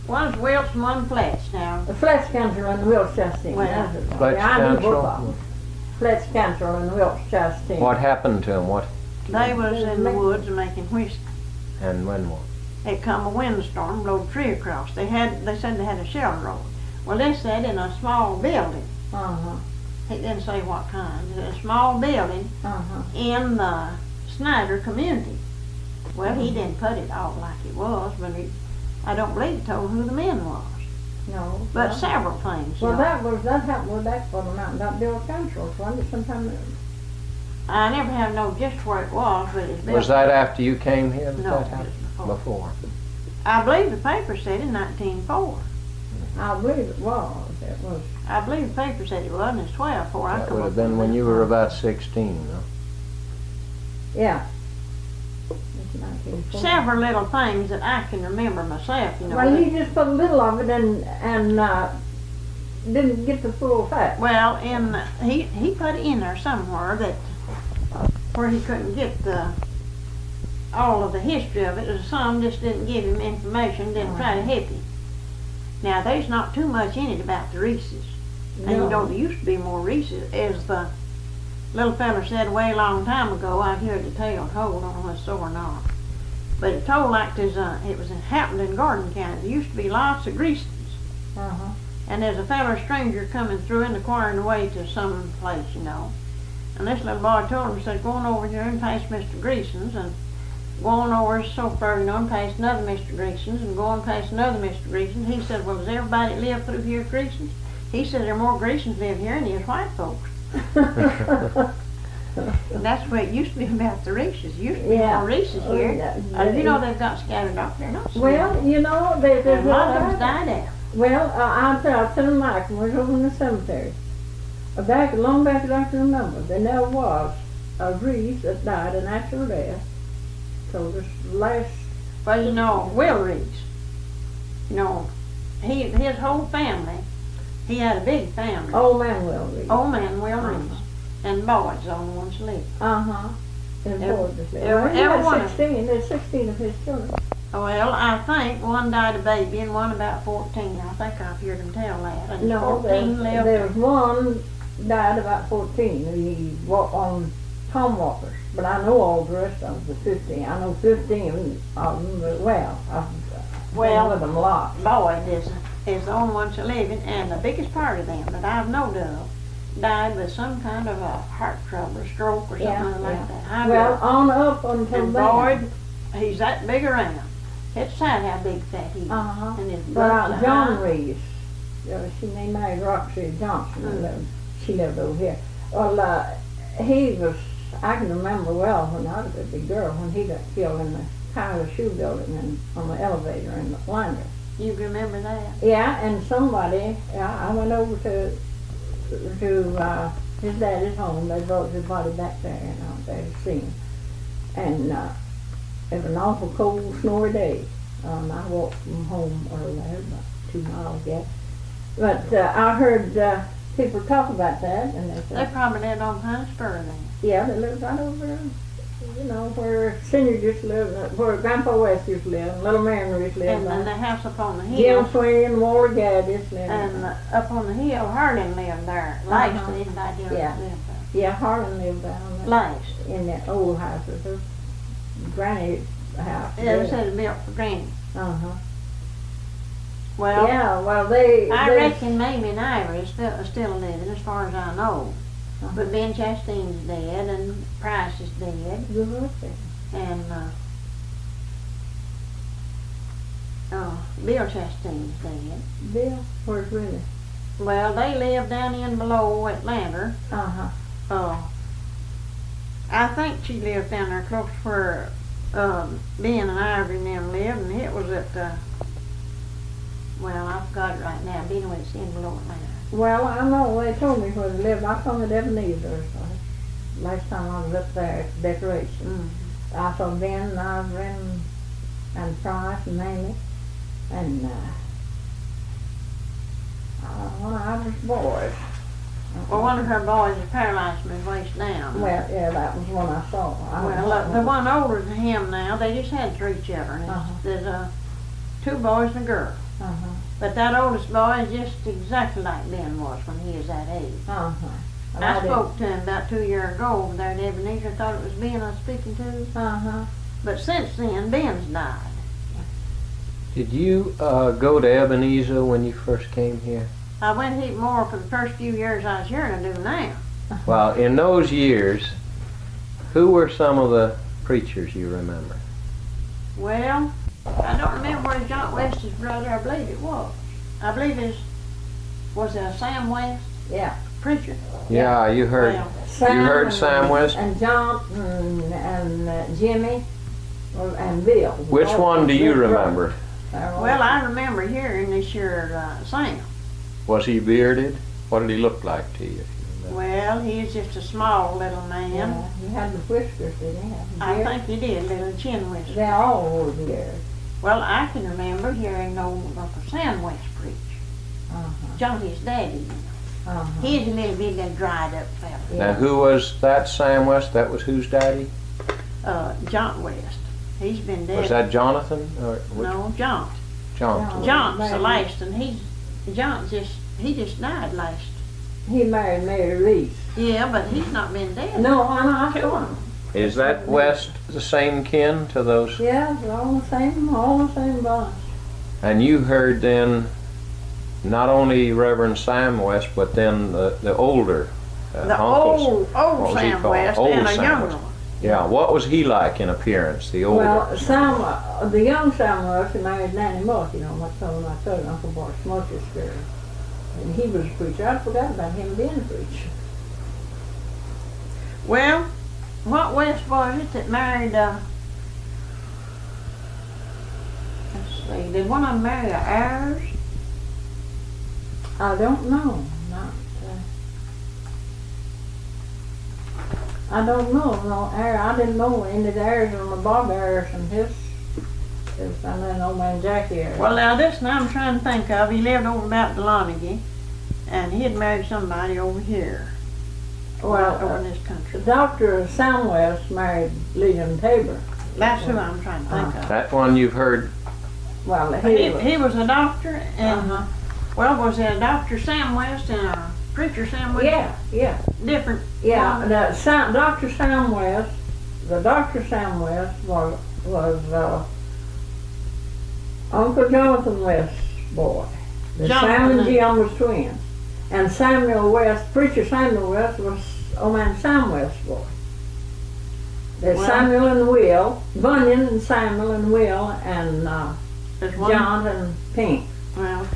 One's Welch and one Fletch now. the Fletch Council and Wilkes Justin. Well, Fletch Yeah, I knew both Council? of them. Fletch Council and Wilkes Justin. What happened to him? What They was in the woods making whiskey. and when what? It come a windstorm, blowed a tree across. They said they had a shell roll. Well, they said in a small building. Uh-huh, He didn't say what kind. A small building uh-huh. in the Snyder community. Well, he didn't put it all like it was, but I don't believe he told who the men was. No. But well, several things. Well, you know. that happened with that for the mountain, that Bill Council, wasn't it sometime? I never have known just where it was, but it's built. Was that after you came here? No, that it happened? was Before. I believe the paper said in 1904. I believe it was, I believe the paper said it was, and it's 12-4. I That come would up have been with when that. you were about 16, no? yeah. It's 1940. Several little things that I can remember myself, you know. Well, that- you just put a little of it and didn't get the full fact. Well, he put it in there somewhere that where he couldn't get all of the history of it. Or some just didn't give him information, didn't try to help him. Now, there's not too much in it about the Reeses. And you know, there used to be more Reeses. As the little fella said way long time ago, I've heard the tale told, I don't know if it's so or not. But it told like it was happened in Garden County. There used to be lots of Greasons. Uh-huh. And there's a feller stranger coming through and inquiring the way to some place, you know. And this little boy told him, said, go on over here and past Mr. Greason's, and go on over so far, you know, and past another Mr. Greason's, and go on past another Mr. Greason's. He said, well, does everybody that live through here Greason's? He said, there are more Greason's live here than there is white folks. And that's the way it used to be about the Reeses. Used to be Yeah. more Reeses Oh, here. yeah. You know they've got scattered off there, not some. Well, you know, there's a lot of all them's that. died out. Well, I'll tell Mike, when we was over in the cemetery, long back as I can remember, there never was a Reese that died a natural death. So this last, Well, you know, Will Reese, you know, his whole family, he had a big family. old man Will Reese. Old man Will Reese, and boys the only ones lived. Uh-huh. And Every- boys was there. every- Well, he every had one of 16, there's 16 of his children. Well, I think one died a baby and one about 14. I think I've heard him tell that. And No, 14 there lived. was one died about 14. He walked on tom walkers, but I know all the rest of them, the 15. I know 15 of them, but well, I've been with them a lot. Boyd is the only one still living, and the biggest part of them that I've known of died with some kind of a heart trouble, or stroke, or something like that. Well, on up until and then. Boyd, he's that big around. It's sad how big fat he is. And his blood's John high. Reese, they married Roxy Johnson. She lived over here. Well, he was, I can remember well when I was a big girl, when he got killed in the Tyler Shoe Building and on the elevator in Atlanta. You remember that? Yeah, and somebody, I went over to his daddy's home. They brought his body back there, and I was there to see him. And it was an awful cold, snowy day. I walked from home early, about 2 miles yet. But I heard people talk about that, and they They said, probably lived on Pine Spur then. yeah, they lived right over there. You know, where Senior used to live, where Grandpa West used to live, and Little Man used to live. And then the house up on the hill. Jim Sweeney and Walter Gaddis lived And there. up on the hill, Hardin lived there. Last anybody else Yeah. lived there. Yeah, Harlan lived down there. Last. In that old house. It was Granny's house. Yeah, they said it built for Granny. Uh-huh. Well, Yeah, well, they... I reckon Mamie and Ivor is still living as far as I know. But Ben Chastain's dead and Price is dead. Good. And Bill Chastain's dead. Bill, where's Willie? Well, they live down in below Atlanta. Uh-huh. I think she lived down there close to where Ben and Ivor and them lived, and it was at well, I forgot it right now. Ben was in below Atlanta. Well, I know they told me where they lived. I saw them at Ebenezer. Last time I was up there at decoration. I saw Ben and Ivor and Price and Mamie and one of Ivor's boys. Well, one of her boys is paralyzed from his waist down. Well, yeah, that was one I saw. Well, the one older than him now, they just had 3 children. There's 2 boys and a girl. But that oldest boy is just exactly like Ben was when he was that age. I spoke to him about 2 years ago over there at Ebenezer. Thought it was Ben I was speaking to. But since then, Ben's died. Did you go to Ebenezer when you first came here? I went heap more for the first few years I was here than I do now. Well, in those years, who were some of the preachers you remember? Well, I don't remember where John West's brother, I believe it was. I believe was Sam West? Yeah. Preacher. Yeah, you heard. Well, You heard Sam West? And John and Jimmy and Bill. Which one do you remember? well, I remember hearing this year Sam. Was he bearded? What did he look like to you? If you remember? Well, he was just a small little man. Yeah, he had the whiskers, didn't he? I think he did, little chin whiskers. They all wore beards. Well, I can remember hearing old Uncle Sam West preach. Johnny's daddy, you know. He's a little bit of dried up fella. Now, who was that Sam West? That was whose daddy? John West. He's been dead. Was that Jonathan? Or which? No, John. Jonathan. John's the last, and he just died last. He married Mary Reese. Yeah, but he's not been dead. No, I saw him. Is that West the same kin to those? Yeah, they're all the same bunch. And you heard then not only Reverend Sam West, but then the older The uncles. old What was he Sam called? West Old and a Sam younger West. one. Yeah, what was he like in appearance, the older? Well, the young Sam West married Nanny Moss, you know, my cousin, Uncle Boris Moss's girl. And he was a preacher. I forgot about him being a preacher. Well, what West was it that married, let's see, did one of them marry Ayers? I don't know. I don't know. No, I didn't know any of the Ayers on the Bob Ayers and his and then old man Jackie Ayers. Well, now this one I'm trying to think of. He lived over about Delonaghy, and he had married somebody over here. Over in this country. Dr. Sam West married Lillian Tabor. That's who I'm trying to think of. That one you've heard? Well, He was a doctor, and well, was it a Dr. Sam West and Preacher Sam was Yeah. different. Yeah, Dr. Sam West, the Dr. Sam West was Uncle Jonathan West's boy. The Sam and Jim was twins. And Samuel West, Preacher Samuel West was old man Sam West's boy. There's Samuel and Will, Bunyan and Samuel and Will and John and Pink. Well,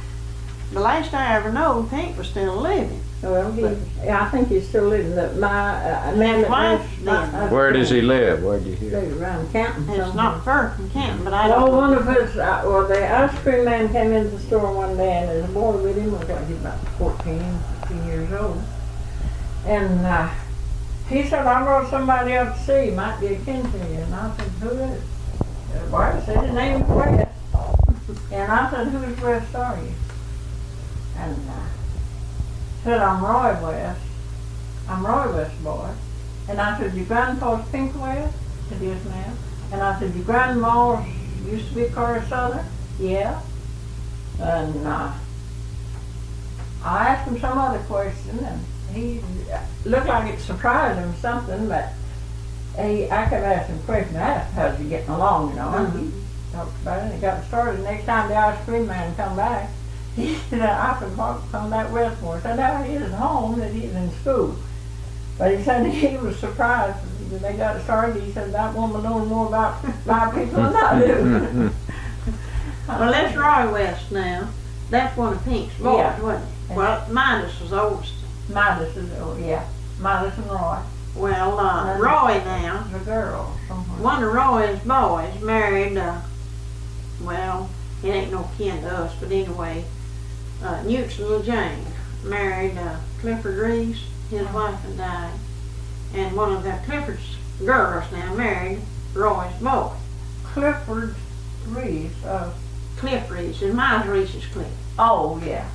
the last I ever know, Pink was still living. Well, I think he's still living. Where does he live? Where did you hear? Around Canton. It's not far from Canton, but I don't know. One of his, the ice cream man came into the store one day and there's a boy with him, was like he's about 14, 15 years old. And he said, I brought somebody up to see, might be akin to you. And I said, who is it? The boy said, his name is West. And I said, whose West are you? And said, I'm Roy West. I'm Roy West's boy. And I said, your grandpa's Pink West? He said, yes, ma'am. And I said, your grandma used to be Carter Southern? Yeah. And I asked him some other question, and he looked like it surprised him something, but I kept asking questions. I asked, how's he getting along, you know? And he talked about it, and he got started. The next time the ice cream man come back, he said, I could come back Westmore. He said, now he is home, that he's in school. But he said he was surprised when they got started. He said, that woman knows more about my people than I do. Well, that's Roy West now. That's one of Pink's boys, wasn't it? Well, Midas was oldest. Midas is, Midas and Roy. Well, Roy now. The girl. One of Roy's boys married, well, it ain't no kin to us, but anyway, Newt's little Jane married Clifford Reese. His wife had died. And one of Clifford's girls now married Roy's boy. Clifford Reese? Cliff Reese, and Miles Reese is Cliff. Oh, yeah.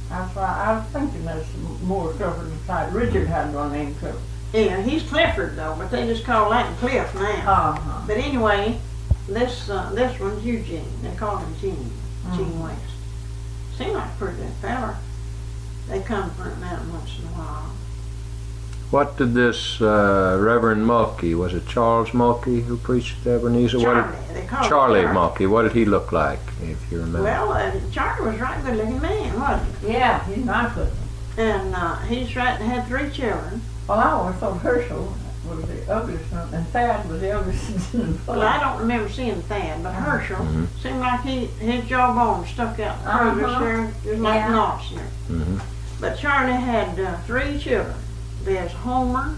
That's right. I was thinking there's more Clifford inside. Richard had one named Clifford. Yeah, he's Clifford though, but they just call that Cliff now. But anyway, this one's Eugene. They call him Gene West. Seemed like a pretty good fella. They come from Mountain once in a while. What did this Reverend Mulkey, was it Charles Mulkey who preached at Ebenezer? Charlie Mulkey. What did he look like, if you remember? Well, Charlie was a right good looking man, wasn't he? Yeah, he's nice looking. And had 3 children. Well, I always thought Herschel was the ugliest one, and Thad was the ugliest. Well, I don't remember seeing Thad, but Herschel seemed like his jawbone stuck out the there, just like knots there. But Charlie had 3 children. There's Homer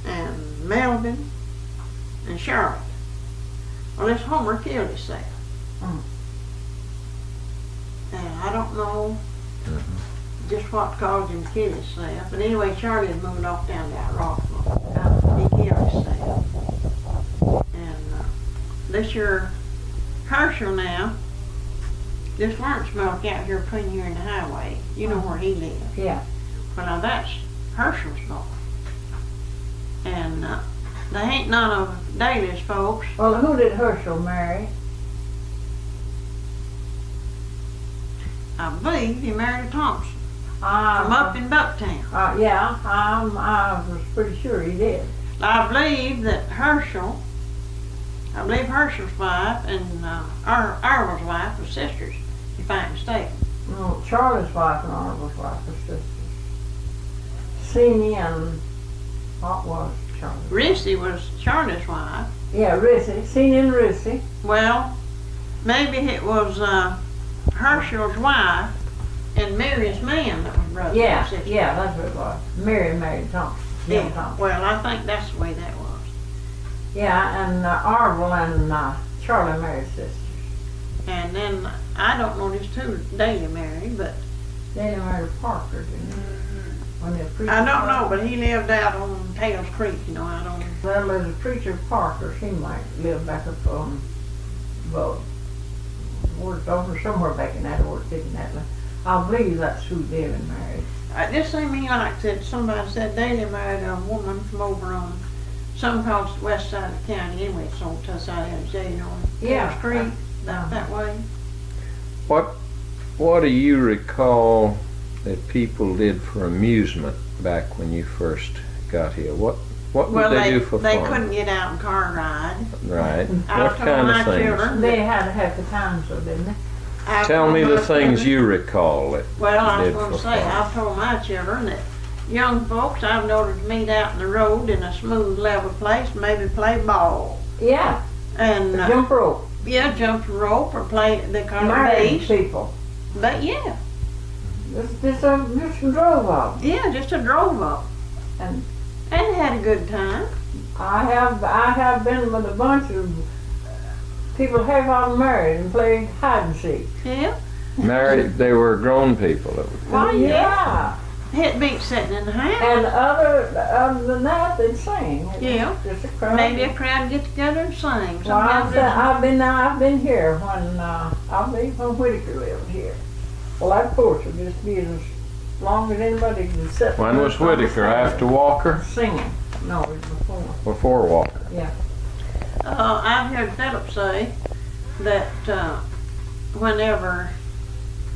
and Melvin and Charlotte. Well, this Homer killed himself. And I don't know just what caused him to kill himself. But anyway, Charlie had moved off down to Rockville. He killed himself. And this year, Herschel now, this Lawrence Milk out here between here and the highway, you know where he lives. Yeah. Well, now that's Herschel's boy. And they ain't none of Daly's folks. Well, who did Herschel marry? I believe he married a Thompson from up in Bucktown. I was pretty sure he did. I believe that Herschel's wife and Arnold's wife were sisters, if I ain't mistaken. No, Charlie's wife and Arnold's wife were sisters. Seen in, what was Charlie? Rissy was Charlie's wife. Yeah, Rissy. Seen in Rissy. Well, maybe it was Herschel's wife and Mary's man that was brother. Yeah, that's what it was. Mary married Thompson. Yeah. Thompson. Well, I think that's the way that was. Yeah, and Arville and Charlie married sisters. And then, I don't know these two Daly married, but They married Parker, didn't they? I don't know, but he lived out on Tails Creek, you know, out on... Well, there's a preacher, Parker, he might live back up on, over somewhere back in that order, taking that. I believe that's who David married. It just seemed to me like that somebody said Daly married a woman from over on some called the west side of the county, anyway, it's on the side of the you know, Tails Creek, that way. What do you recall that people did for amusement back when you first got here? What would Well, they do for they fun? couldn't get out and car ride. Right. I What told kind my of things? children They that- had a happy time, so didn't they? I Tell told me my the things children- you recall that Well, I was did going to for say, fun. I've told my children that young folks I've noticed meet out in the road in a smooth, level place, maybe play ball. Yeah, And, jump rope, yeah, jump rope or play, they call it married base. people. But yeah, Just drove off. yeah, just a drove up. And- And had a good time. I have been with a bunch of people half of them married and played hide and seek. Yeah. married, they were grown people. That was, Why, yeah. Yeah. Hit beat sitting in the house. And other than that, they'd sing. Yeah. Just a crowd. Maybe a crowd get together and sing. Well, Sometimes I've been here when I believe when Whitaker lived here. Well, that porch would just be as long as anybody could sit. when was Whitaker? After Walker? Singing. No, it was before. Before Walker? I've heard Philip say that whenever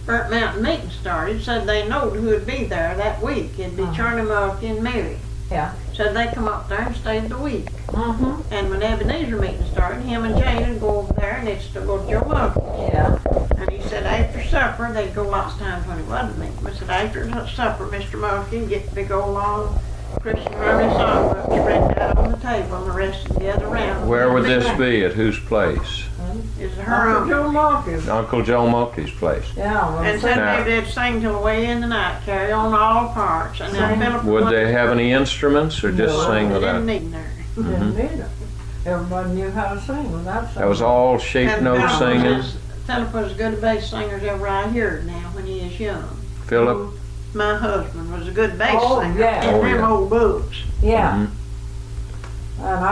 Burnt Mountain meeting started, said they knowed who would be there that week. It'd be Charlie Mulkey and Mary. Yeah. Said they come up there and stayed the week. Mm-hmm. And when Ebenezer meeting started, him and Jane would go over there and it's to go to Joe Mulkey. Yeah. And he said after supper, they'd go lots of times when he wasn't meeting. But said after supper, Mr. Mulkey would get to go along Christian Running songbook spread out on the table and the rest would gather around. Where would this be? At whose place? Is her Uncle Joe Marcus. Uncle Joe Mulkey's place. Yeah. Well, And said Now- maybe they'd sing till way in the night, carry on all parts. And then Philip Would they have any instruments or just No, sing They without? didn't need none. didn't need it. Everybody knew how to sing without singing. That was all shape And note singing. Philip was as good a bass singer as ever I heard now when he is young. Philip? My husband was a good bass Oh, singer yeah. in Oh, them yeah. old books. Yeah. Mhm. And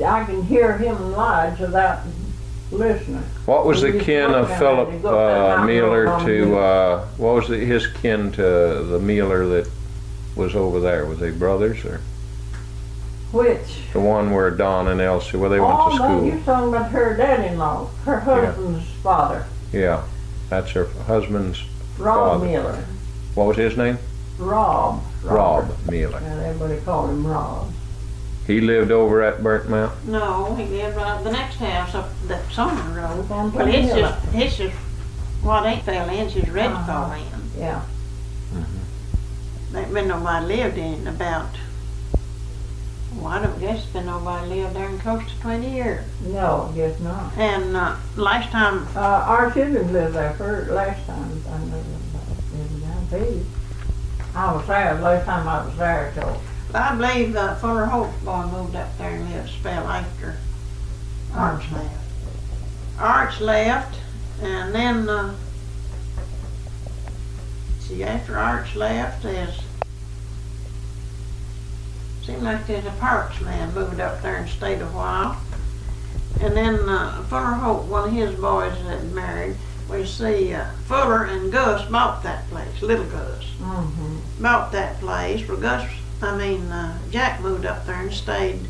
I can hear him live without listening. What was the He just kin of looked at Philip it, he looked at how Mealor long to, he- what was his kin to the Mealor that was over there? Was they brothers or Which? the one where Don and Elsie, where they went to Oh, no, school? you're talking about her dad-in-law, her husband's father, Yeah, that's her husband's, Rob Father. Mealor. what was his name? Rob. Rob Mealor. And everybody called him Rob. He lived over at Burnt Mountain. No, he lived right the next house up that Sumner Road. On Well, Hill. it's just what ain't fell in, it's just ready to Uh-huh. fall in. Yeah. There ain't been nobody lived in it about, well, I don't guess been nobody lived there in close to 20 years. No, guess not. And last time, Our children lived there for last time. I know about it. I was there, the last time I was there, so. I believe Fuller Holt's boy moved up there and lived a spell after Arch left. Arch left, and then, see, after Arch left, seemed like there's a parks man moved up there and stayed a while. And then Fuller Holt, one of his boys that married, we see Fuller and Gus bought that place, little Gus. Mm-hmm. Bought that place. Well, Jack moved up there and stayed.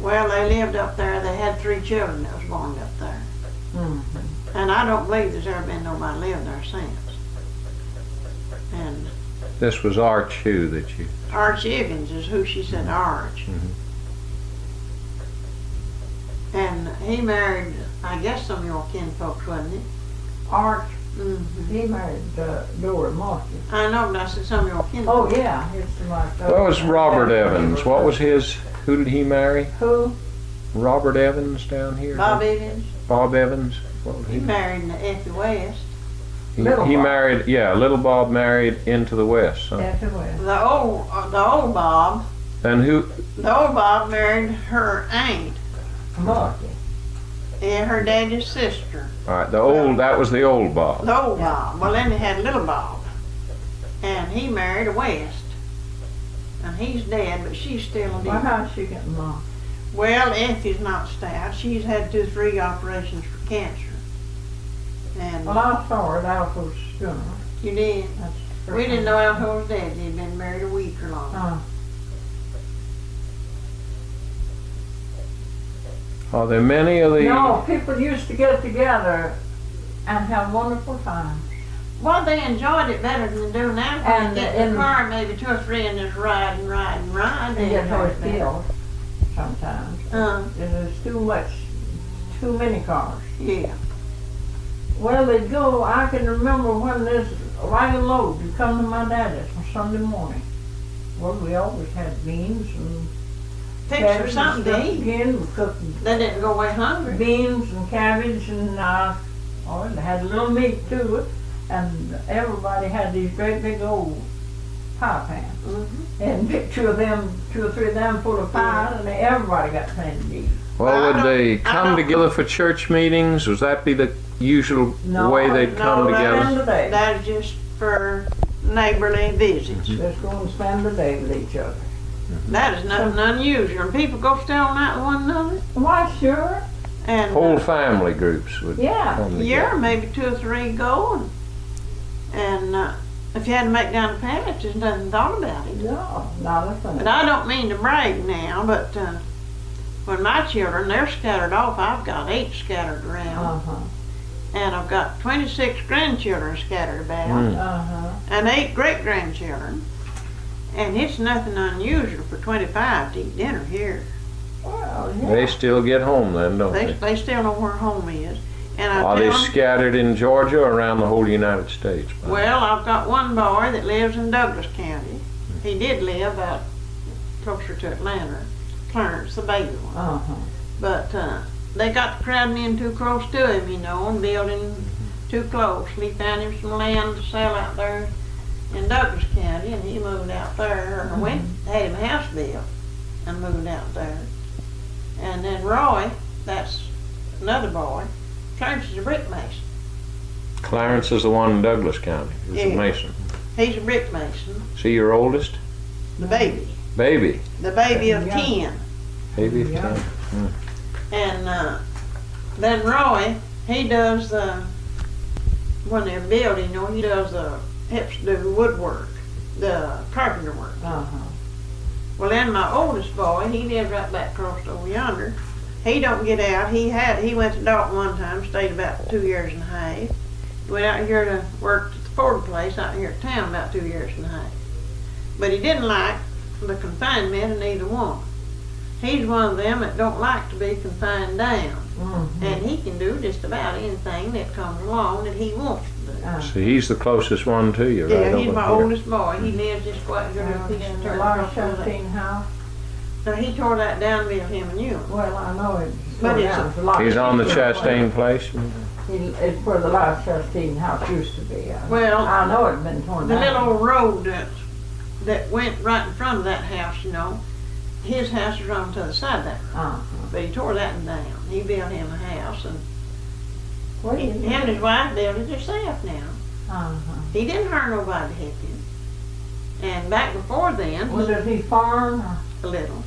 Well, they lived up there. They had 3 children that was born up there. Mm-hmm. And I don't believe there's ever been nobody lived there since. And This was Arch who that you, Arch Higgins is who she said Arch. And he married, I guess, some of your kinfolks, wasn't he? Arch, Mm-hmm. he married Dora Marcy. I know, but I said some of your kinfolks. Oh, yeah. It's like what was Robert Evans? What was his, who did he marry? Who? Robert Evans down here? Bob Evans. Bob Evans? What was He married Effie West. Little he Bob. married, yeah, little Bob married into the West. Huh? That's who it. The old Bob. And who, The old Bob married her aunt. Marcy. Yeah, her daddy's sister. all right, that was the old Bob. The old Bob. Well, then they had little Bob. And he married a West. And he's dead, but she's still Well, living. how's she getting along? Well, Effie's not stout. She's had 2 or 3 operations for cancer. And Well, I saw her at Alpha's funeral. you did. That's the first We didn't time. know Alpha was dead. He'd been married a week or longer. Are there many of the, No, people used to get together and have wonderful times. Well, they enjoyed it better than they do now. And They get in in- the car, maybe 2 or 3, and just ride and ride and ride. They They get enjoyed horse it better. killed sometimes. There's too many cars. Yeah. Well, they'd go, I can remember when this wagon load would come to my daddy's on Sunday morning. Well, we always had beans and Pigs cabbage or and something stuff to eat. again. We cooked They didn't go away hungry. beans and cabbage and, it had a little meat to it. And everybody had these great big old pie pans. Mm-hmm. And picked 2 or 3 of them full of pie, and everybody got plenty to eat. Well, I would don't- they I come don't- together for church meetings? Was that be the usual No, way they'd come no, together? Spend the day. That's just for neighborly visits. Just go and spend the day with each other. That is nothing unusual. And people go stay all night with one another. Why, sure. And Whole family groups would Yeah. come together. yeah, maybe 2 or 3 go. And if you had to make down the parish, there's nothing thought about it. No, not a thing. But I don't mean to brag now, but when my children, they're scattered off, I've got 8 scattered around. Uh-huh. And I've got 26 grandchildren scattered about. Mm. Uh-huh. And 8 great-grandchildren. And it's nothing unusual for 25 to eat dinner here. Well, yeah. They still get home then, don't They, they? they still know where home is. And I Are tell they 'em, scattered in Georgia or around the whole United States? well, I've got one boy that lives in Douglas County. He did live out closer to Atlanta, Clarence, the baby one. Uh-huh. But they got crowding in too close to him, you know, and building too close. He found him some land to sell out there in Douglas County, and he moved out there, or went, had him a house built, and moved out there. And then Roy, that's another boy, Clarence is a brick mason. Clarence is the one in Douglas County. He's a Yeah. mason. He's a brick mason, See your oldest? the baby. Baby. The baby of Yeah. 10. Baby of Yeah. 10. And then Roy, he does when they're building, you know, he does helps do woodwork, the carpenter work. Uh-huh. Well, then my oldest boy, he lives right back across over yonder. He don't get out. He went to Dalton one time, stayed about 2 years and a half. Went out here to work at the Ford place out here at town about 2 years and a half. But he didn't like the confinement in either one. He's one of them that don't like to be confined down. Mm-hmm. And he can do just about anything that comes along that he wants to do. Uh-huh. See, he's the closest one to you, right? Yeah, he's over my here. oldest boy. He lives just quite here in a piece of The turf. large across the lake. 17 house. Now, he tore that down and built him a new one. Well, I know it's. But it's He's on the Chastain place. It's where the large Chastain house used to be. Well, I know it's been torn the down. little old road that went right in front of that house, you know, his house is on to the side of that road. Uh-huh. But he tore that one down. He built him a house, and Well, him and his wife built it themselves now. Uh-huh. He didn't hire nobody to help him. And back before then, Well, does he farm? a little.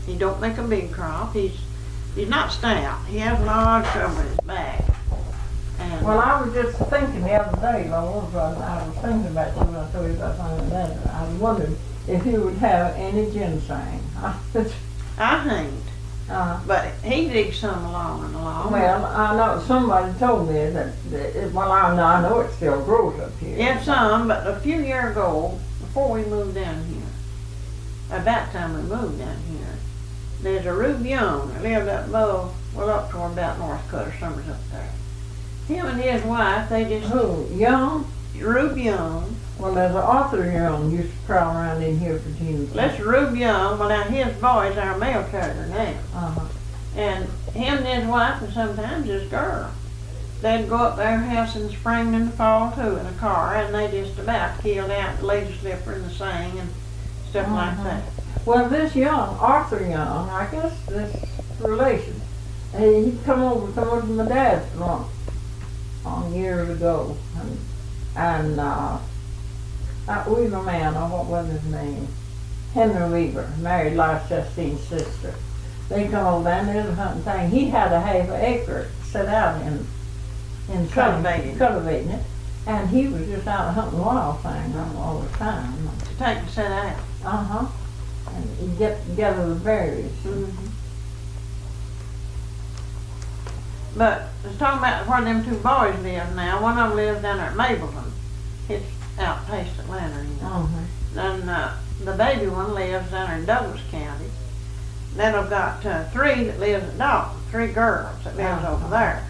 He don't make a big crop. He's not stout. He has a lot of trouble in his back. And Well, I was just thinking the other day, Lola, I was thinking about you when I told you about finding that. I wondered if you would have any ginseng. I ain't. Uh, But he digs some along and along. well, I know somebody told me well, I know it still grows up here. Yeah, some, but a few years ago, before we moved down here, about time we moved down here, there's a Rube Young that lived up above, well, up toward about Northcutt or somewhere up there. Him and his wife, they just, Who? Young? Rube Young, Well, there's an Arthur Young used to prowl around in here for Gene. that's Rube Young, well now his boy's our mail carrier now. Uh-huh. And him and his wife, and sometimes his girl, they'd go up their house in the spring and in the fall too in a car, and they just about killed out the lady slipper and the sing and stuff like that. Well, this Young, Arthur Young, I guess this relation, he'd come over to my dad's lunch years ago, and that Weaver man, or what was his name? Henry Weaver, married Lars Chastain's sister. They come over there and there's a hunting thing. He had a half an acre set out in cultivating it, and he was just out hunting wild things all the time. To take and set out. Uh-huh. And he'd gather the berries. Mm-hmm. But I was talking about where them 2 boys live now. One of them lives down there at Mapleton. It's out past Atlanta, you know. Uh-huh. Then the baby one lives down in Douglas County. Then I've got 3 that lives in Dalton, 3 girls that lives over there.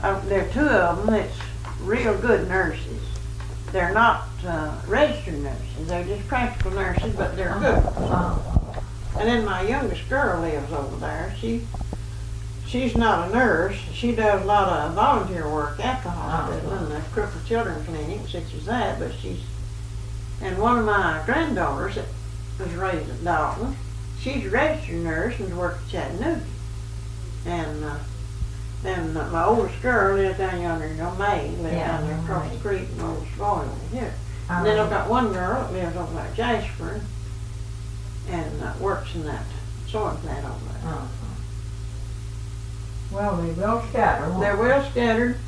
There are 2 of them that's real good nurses. They're not registered nurses, they're just practical nurses, but they're good. And then my youngest girl lives over there. She's not a nurse. She does a lot of volunteer work at the hospital and the crippled children clinic, such as that, but and one of my granddaughters that was raised at Dalton, she's a registered nurse and works at Chattanooga. And then my oldest girl lives down yonder, May, lives down there across the creek, and my oldest boy over here. And then I've got one girl that lives over there at Jasper and works in that sewing plant over there. Well, they're well scattered. They're well scattered,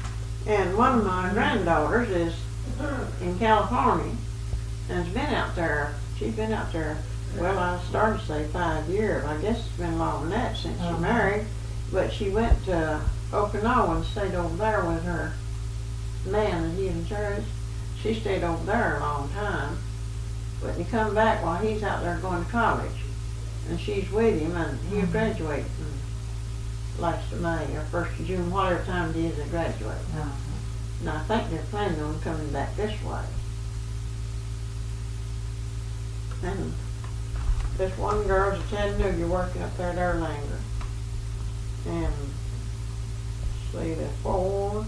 and one of my granddaughters is in California and has been out there. She's been out there, well, I started to say 5 years. I guess it's been longer than that since she married. But she went to Okinawa and stayed over there with her man that he in church. She stayed over there a long time. But he come back while he's out there going to college. And she's with him, and he'll graduate last of May or 1st of June, whatever time it is they graduate. And I think they're planning on coming back this way. And this one girl's at Chattanooga working up there at Erlanger. And see, there's 4,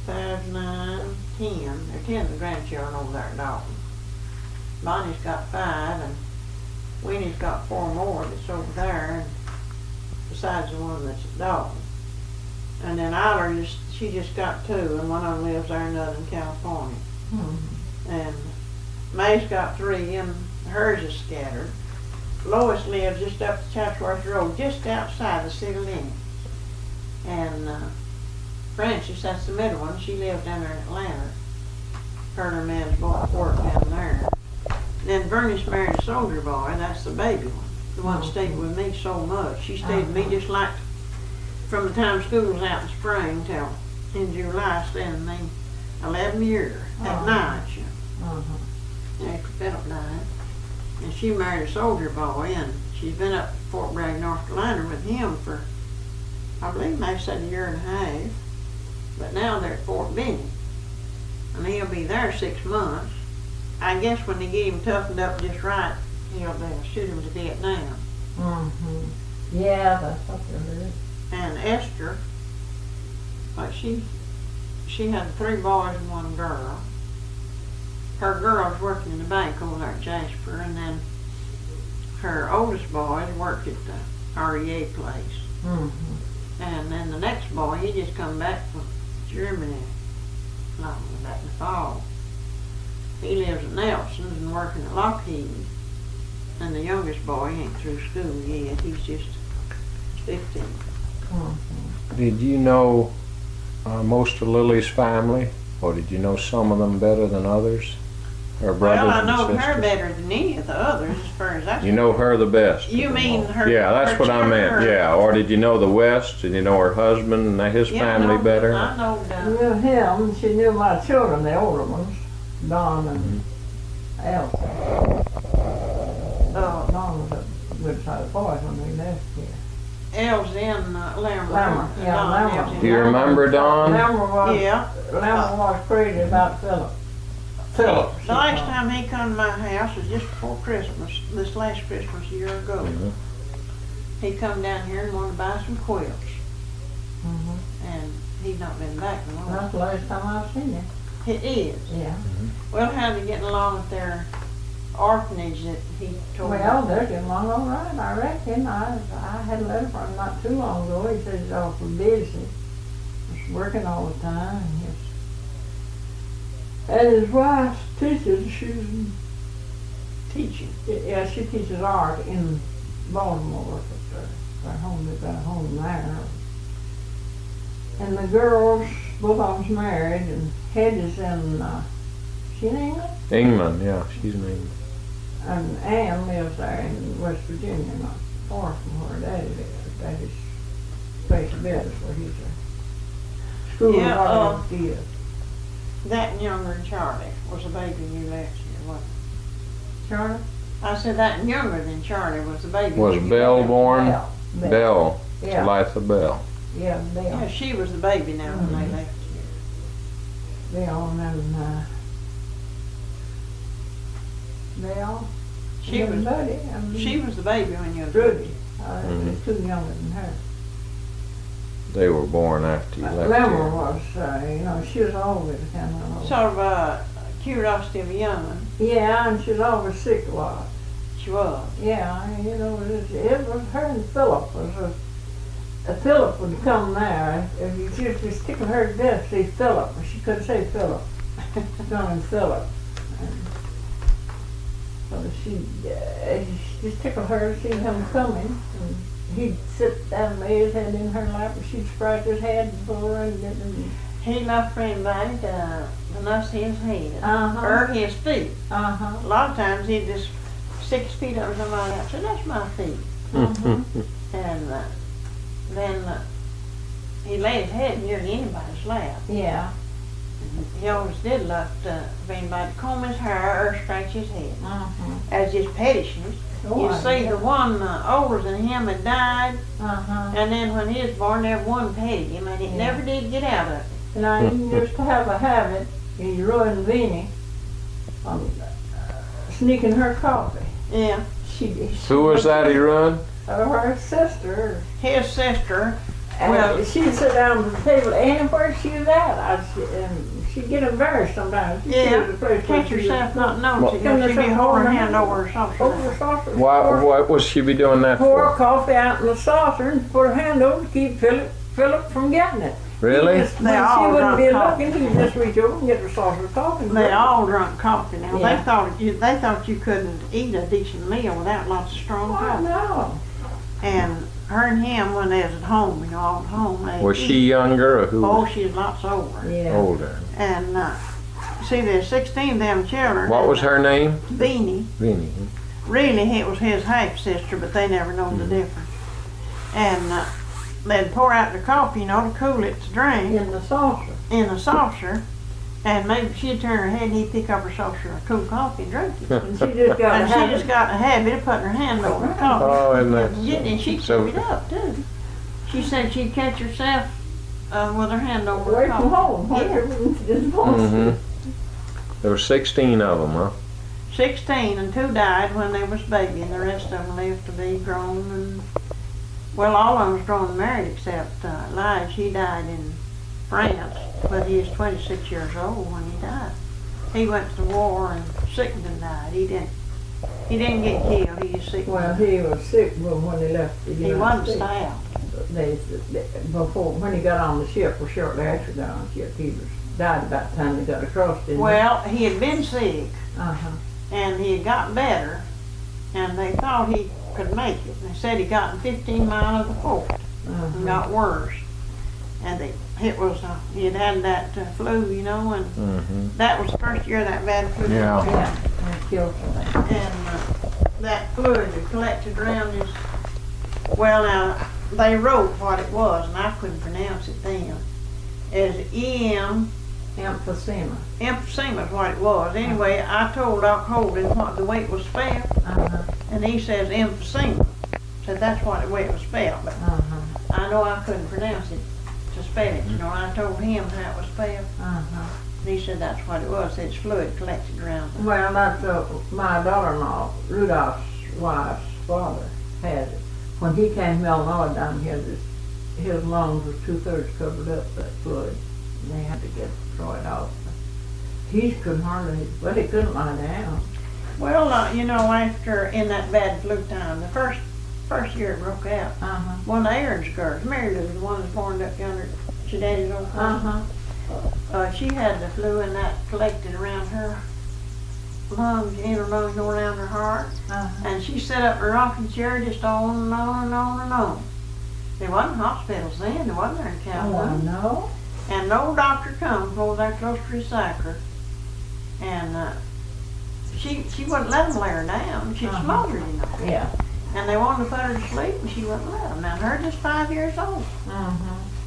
5, 9, 10. There are 10 of the grandchildren over there at Dalton. Bonnie's got 5, and Winnie's got 4 more that's over there, besides the one that's at Dalton. And then Isla, she just got 2, and one of them lives there, another in California. And May's got 3, and hers is scattered. Lois lives just up the Chatsworth Road, just outside the city limits. And Frances, that's the middle one, she lives down there in Atlanta. Her and her man's both work down there. And then Bernice married a soldier boy, that's the baby one. The one that stayed with me so much. She stayed with me just like from the time school was out in spring till in July, staying with me 11 years at night. After Philip died. And she married a soldier boy, and she's been up to Fort Bragg, North Carolina with him for, I believe maybe said a year and a half. But now they're at Fort Benning. And he'll be there 6 months. I guess when they get him toughened up just right, they'll shoot him to Vietnam. Yeah, that's what they're doing. And Esther, like she had 3 boys and 1 girl. Her girl's working in the bank over there at Jasper, and then her oldest boy worked at the REA place. And then the next boy, he just come back from Germany, back in the fall. He lives at Nelson's and working at Lockheed. And the youngest boy ain't through school yet. He's just 15. Did you know most of Lily's family, or did you know some of them better than others? Her brothers Well, I and know sisters? her better than any of the others, as far as that's You know her the best? You mean her? Yeah, that's her what I meant, children? yeah. Or did you know the West? Did you know her husband and his family better? I know I knew him. She knew my children, the older ones, Don and Elsie. Don was a good sized boy when we left here. Elle's in Lammer. Yeah, Lammer. Do you remember Don? Lammer was, Yeah. Lammer was crazy about Philip. Philip. The last time he come to my house was just before Christmas, this last Christmas a year ago. He come down here and wanted to buy some quilts. And he's not been back in a long That's the last time I've seen him. It is. Yeah. Well, how they getting along with their orphanage that he told me? Well, they're getting along all right, I reckon. I had a letter from him not too long ago. He says he's awful busy. He's working all the time. And his wife teaches, she's teaching. Yeah, she teaches art in Baltimore at their home. They've got a home there. And the girls, both of them's married, and Hetty's in, she in England? England, yeah, she's in England. And Ann lives there in West Virginia, not far from where Daddy lives. Daddy's place of business where he's a school Yeah, is. That and younger than Charlie was the baby you left here, wasn't Charlie? it? I said that and younger than Charlie was the baby. Was you Belle left. born? Bell. Belle. Yeah. Talitha Bell. Yeah, Bell. Yeah, she was the baby now when they left here. Bell and Bell. She and was Buddy. she was the baby when you was Rudy. They're too younger than her. They were born after you left Lemmer here. was, she was always kind of old. sort of a curiosity of a young one. Yeah, and she was always sick a lot. She was. Yeah, it was her and Philip. Philip would come there. If you just tickle her to death, say Philip. She couldn't say Philip. Calling Philip. So she just tickled her to see him coming. And he'd sit down and lay his head in her lap, and she'd scratch his head for her. And He loved for anybody to nuss his head or his feet. A lot of times he'd just stick his feet over somebody else. So that's my feet. And then he laid his head near anybody's lap. Yeah. He always did love for anybody to comb his hair or scratch his head. As just pettishness. You see, the one older than him had died, and then when he was born, everyone petted him, and he never did get out of it. And I used to have a habit, he ruined Vinnie, sneaking her coffee. Yeah. Who was that he run? Her sister. His sister. And Well- she'd sit down at the table, Annie, where's she was at? And she'd get embarrassed sometimes. Yeah. Catch yourself not noticing. She'd be holding her hand over her saucer. Over the saucer. Why would she be doing that Pour for? coffee out in the saucer and put her hand over to keep Philip from getting it. Really? When They all she wouldn't be drunk looking, he'd just reach over and get her saucer of coffee. and They drink it. all drunk coffee now. Yeah. They thought you couldn't eat a decent meal without lots of strong Oh, coffee. no. And her and him, when they was at home, all at home, they Was she younger or who Oh, was she's lots older. Yeah. older? And see, there's 16 of them children. What was her name? Beanie. Vinnie. Really, it was his half sister, but they never known the difference. And they'd pour out the coffee, to cool it to drink In the saucer. in a saucer. And maybe she'd turn her head and he'd pick up her saucer of cool coffee and drink it. And she just got And a she habit. just got in the habit of putting her hand over the coffee. Oh, and that's And she'd so- pick it up too. She said she'd catch herself with her hand over Away the from coffee. home. Yeah. Just Mhm. There were 16 of them, huh? 16, and 2 died when they was baby, and the rest of them lived to be grown. And well, all of them was grown and married except Lige. He died in France, but he was 26 years old when he died. He went to the war and sickened and died. He didn't get killed. He was sick. Well, he was sick when he left the He United wasn't States. stabbed. Before, when he got on the ship, or shortly after he got on the ship, he died about the time he got across, didn't Well, he had been sick, he? and he had got better, and they thought he could make it. They said he got in 15 miles of the fort and got worse. And he had had that flu, and Mm-hmm. that was the first year that bad flu. Yeah. Yeah, that killed him. And that fluid had collected around his. Well, now they wrote what it was, and I couldn't pronounce it then. As Emphysema. emphysema is what it was. Anyway, I told Doc Holden what the way it was spelled, and he says emphysema. Said that's what the way it was spelled, but I know I couldn't pronounce it to spell it. I told him how it was spelled, and he said that's what it was. It's fluid collected around. Well, that's my daughter-in-law, Rudolph's wife's father, had it. When he came from Illinois down here, his lungs were 2/3 covered up with that fluid. And they had to get it out. He couldn't hardly, but he couldn't lie down. Well, after in that bad flu time, the first year it broke out, one of Aaron's girls, Mary Lou, the one that's born up yonder, she daddy's old cousin, she had the flu, and that collected around her lungs, in her lungs, going around her heart, and she sat up in a rocking chair just on and on and on and on. There wasn't hospitals then, there wasn't there in Oh, California. no. And no doctor come before they're close to recycle her. And she wouldn't let them lay her down. She'd smolder, Yeah. And they wanted to put her to sleep, and she wouldn't let them. Now, her just 5 years old.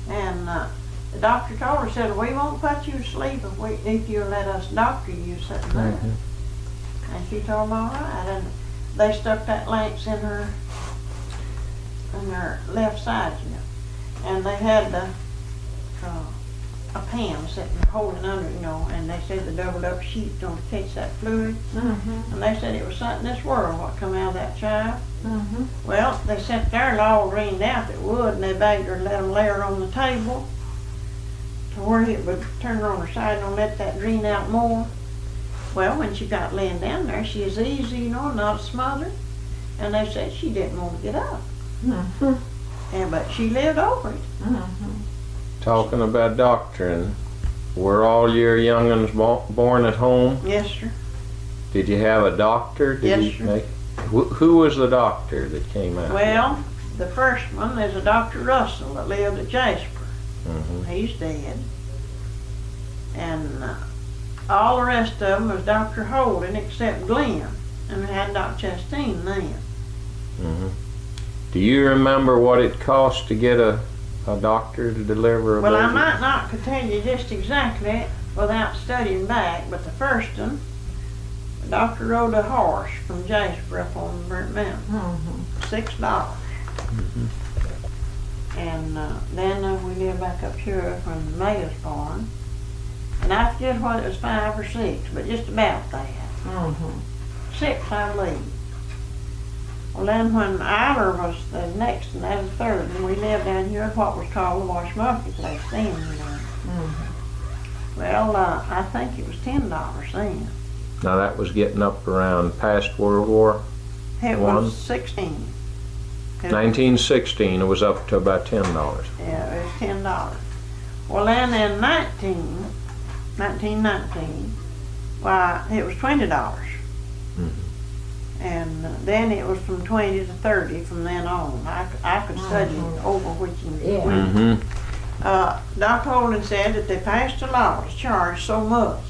And The doctor told her, said, we won't put you to sleep if you'll let us doctor you something there. Mm-hmm. And she told them all right. And they stuck that lynx in her left side, you know. And they had a pan sitting holding under, you know, and they said the doubled up sheet don't catch that fluid. Mm-hmm. And they said it was something in this world what come out of that child. Mm-hmm. Well, they sat there and all drained out that would, and they begged her to let them lay her on the table to where it would turn her on her side and don't let that drain out more. Well, when she got laying down there, she was easy, you know, not smothered. And they said she didn't want to get up. Mm-hmm. But she lived over it. Mm-hmm. Talking about doctoring, were all your young'uns born at home? Yes, sir. Did you have a doctor? Yes, sir. Who was the doctor that came out? Well, the first one is a Dr. Russell that lived at Jasper. Mm-hmm. He's dead. And all the rest of them was Dr. Holden except Glenn. And we had Dr. Chastain then. Mm-hmm. Do you remember what it cost to get a doctor to deliver a Well, baby? I might not could tell you just exactly without studying back, but the first one, the doctor rode a horse from Jasper up on Burnt Mountain. Mm-hmm. $6. Mm-hmm. And then we lived back up here from the mayor's barn. And I forget whether it was 5 or 6, but just about that. Mm-hmm. 6, I believe. Well, then when Mealor was the next and that was the third, and we lived down here at what was called the Wash Marketplace then, you know. Mm-hmm. Well, I think it was $10 then. Now that was getting up around past World War It One? was 16. 1916. It was up to about $10. Yeah, it was $10. Well, then in 1919, why, it was $20. Mm-hmm. And then it was from 20 to 30 from then on. I could study over which and Yeah. Mm-hmm. Dr. Holden said that they passed a law to charge so much.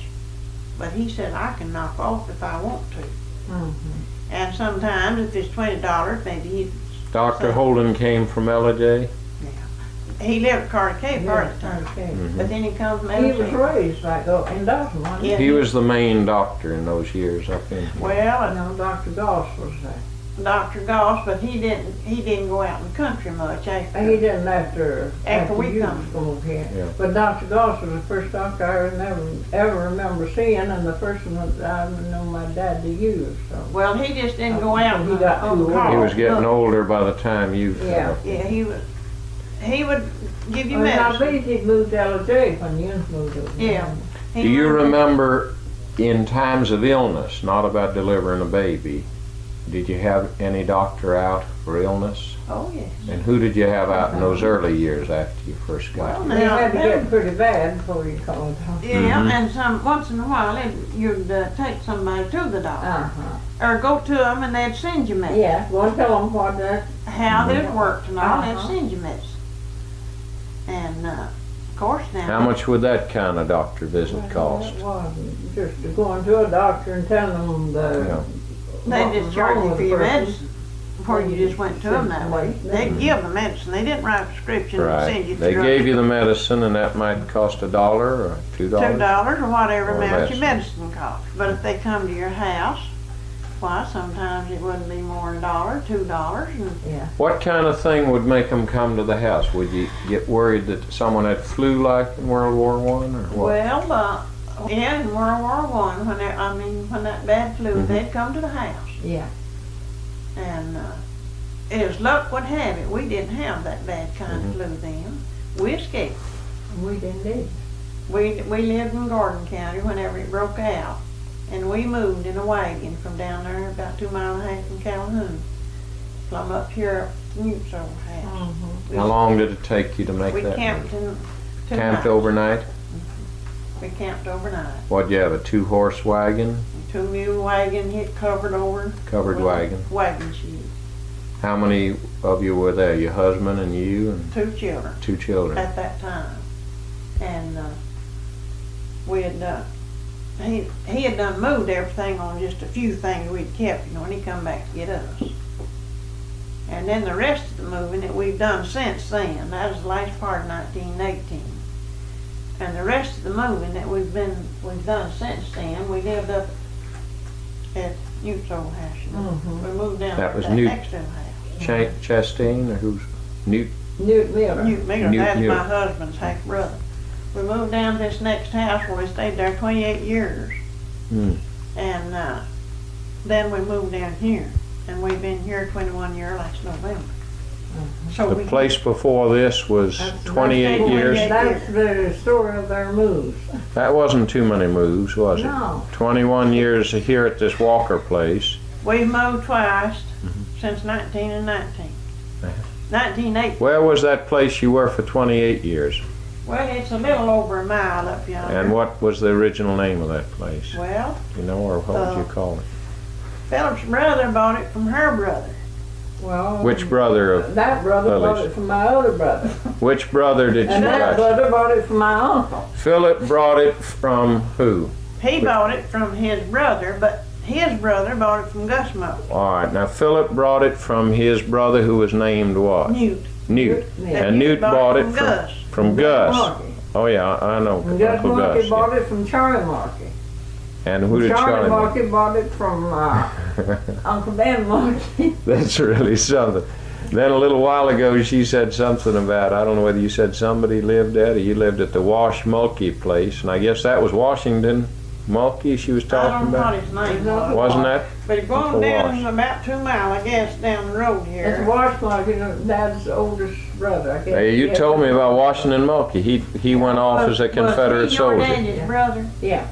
But he said, I can knock off if I want to. Mm-hmm. And sometimes if it's $20, maybe he'd... Dr. Holden came from LJ? He lived at Carter Cave part of the time. Mm-hmm. But then he comes from He was LJ. raised like in Dawson, wasn't he? Yeah. He was the main doctor in those years up in here. Well, No, Dr. Goss was there. Dr. Goss, but he didn't go out in the country much after. He didn't after we you come. was going here. Yeah. But Dr. Goss was the first doctor I ever remember seeing, and the first one that I know my dad to use. So. Well, he just didn't go out He got on the too car. old. He was getting older by the time you... Yeah. Yeah, he would give you I medicine. believe he moved to LJ when you moved over. Yeah. He Do you would- remember in times of illness, not about delivering a baby, did you have any doctor out for illness? Oh, yes. And who did you have out in those early years after you first got Well, here? They now, had to get pretty bad before you called him. yeah, Mhm. and once in a while you'd take somebody to the doctor. Uh-huh. Or go to them and they'd send you medicine. Yeah, go and tell them what that. How it worked and all, they'd Uh-huh. send you medicine. And, of course now. How much would that kind of doctor visit cost? It wasn't just to go into a doctor and tell them Yeah. They what just was charge wrong you with for the your person. medicine before you just went to them that way. They'd give the medicine. They didn't write a prescription and send Right. you to They drug gave you the medicine and that might cost $1 or $2? $2 or whatever Or amount less. your medicine cost. But if they come to your house, why, sometimes it wouldn't be more than $1, $2, and Yeah. What kind of thing would make them come to the house? Would you get worried that someone had flu like in World War One or what? well, yeah, in World War One, when that bad flu, Mhm. they'd come to the house, Yeah. and as luck would have it, we didn't have that bad kind Mhm. of flu then. We escaped. We didn't either. We lived in Gordon County whenever it broke out, and we moved in a wagon from down there about 2.5 miles from Calhoun, plumb up here up Newt's old house. Mm-hmm. How long did it take you to make We that camped move? in 2 Camped nights. overnight? We camped overnight. What'd you have, a 2-horse wagon? 2-mule wagon, hit covered over. Covered with wagon. Wagon sheet. How many of you were there? Your husband and you and 2 children 2 children? at that time. And we had he had done moved everything on just a few things we'd kept, you know, and he come back to get us. And then the rest of the moving that we've done since then, that was the last part of 1918. And the rest of the moving that we've done since then, we lived up at Newt's old house. You know? We moved down That was to Newt. next to the house. Chastain, or who's Newt? Newt Mealor. Newt Mealor, Newt that's Mealor. my husband's half brother. We moved down to this next house where we stayed there 28 years. Hmm. And then we moved down here. And we've been here 21 years last November. So The place before this was That's 28 that's years. That's the story of their moves. That wasn't too many moves, was it? No. 21 years here at this Walker place. we've moved twice Mm-hmm. since 1919. Uh-huh. 1980. Where was that place you were for 28 years? Well, it's a little over a mile up yonder. And what was the original name of that place? Well, You know, or what would you call it? Philip's brother bought it from her brother. Well, Which brother of that brother bought Lily's? it from my other brother. which brother did you And that buy? brother bought it from my uncle. Philip brought it from who? He bought it from his brother, but his brother bought it from Gus Mo. All right, now Philip brought it from his brother who was named what? Newt. Newt. Yeah. And Newt bought it from from Gus. Gus. Markey. Oh yeah, I know And Gus Uncle Markey Gus. bought yeah. it from Charlie Markey. And who did Charlie Charlie? Markey bought it from Uncle Ben Markey. That's really something. Then a little while ago she said something about, I don't know whether you said somebody lived at or you lived at the Wash Mulkey place, and I guess that was Washington Mulkey she was I talking don't know what about. his name was. Wasn't that? But it's Uncle going down Wash. about 2 miles, I guess, down the road It's here. Wash Markey, Dad's oldest brother. I guess. Hey, you told me about Washington Mulkey. He went off as a Confederate Was he your soldier. daddy's brother? Yeah.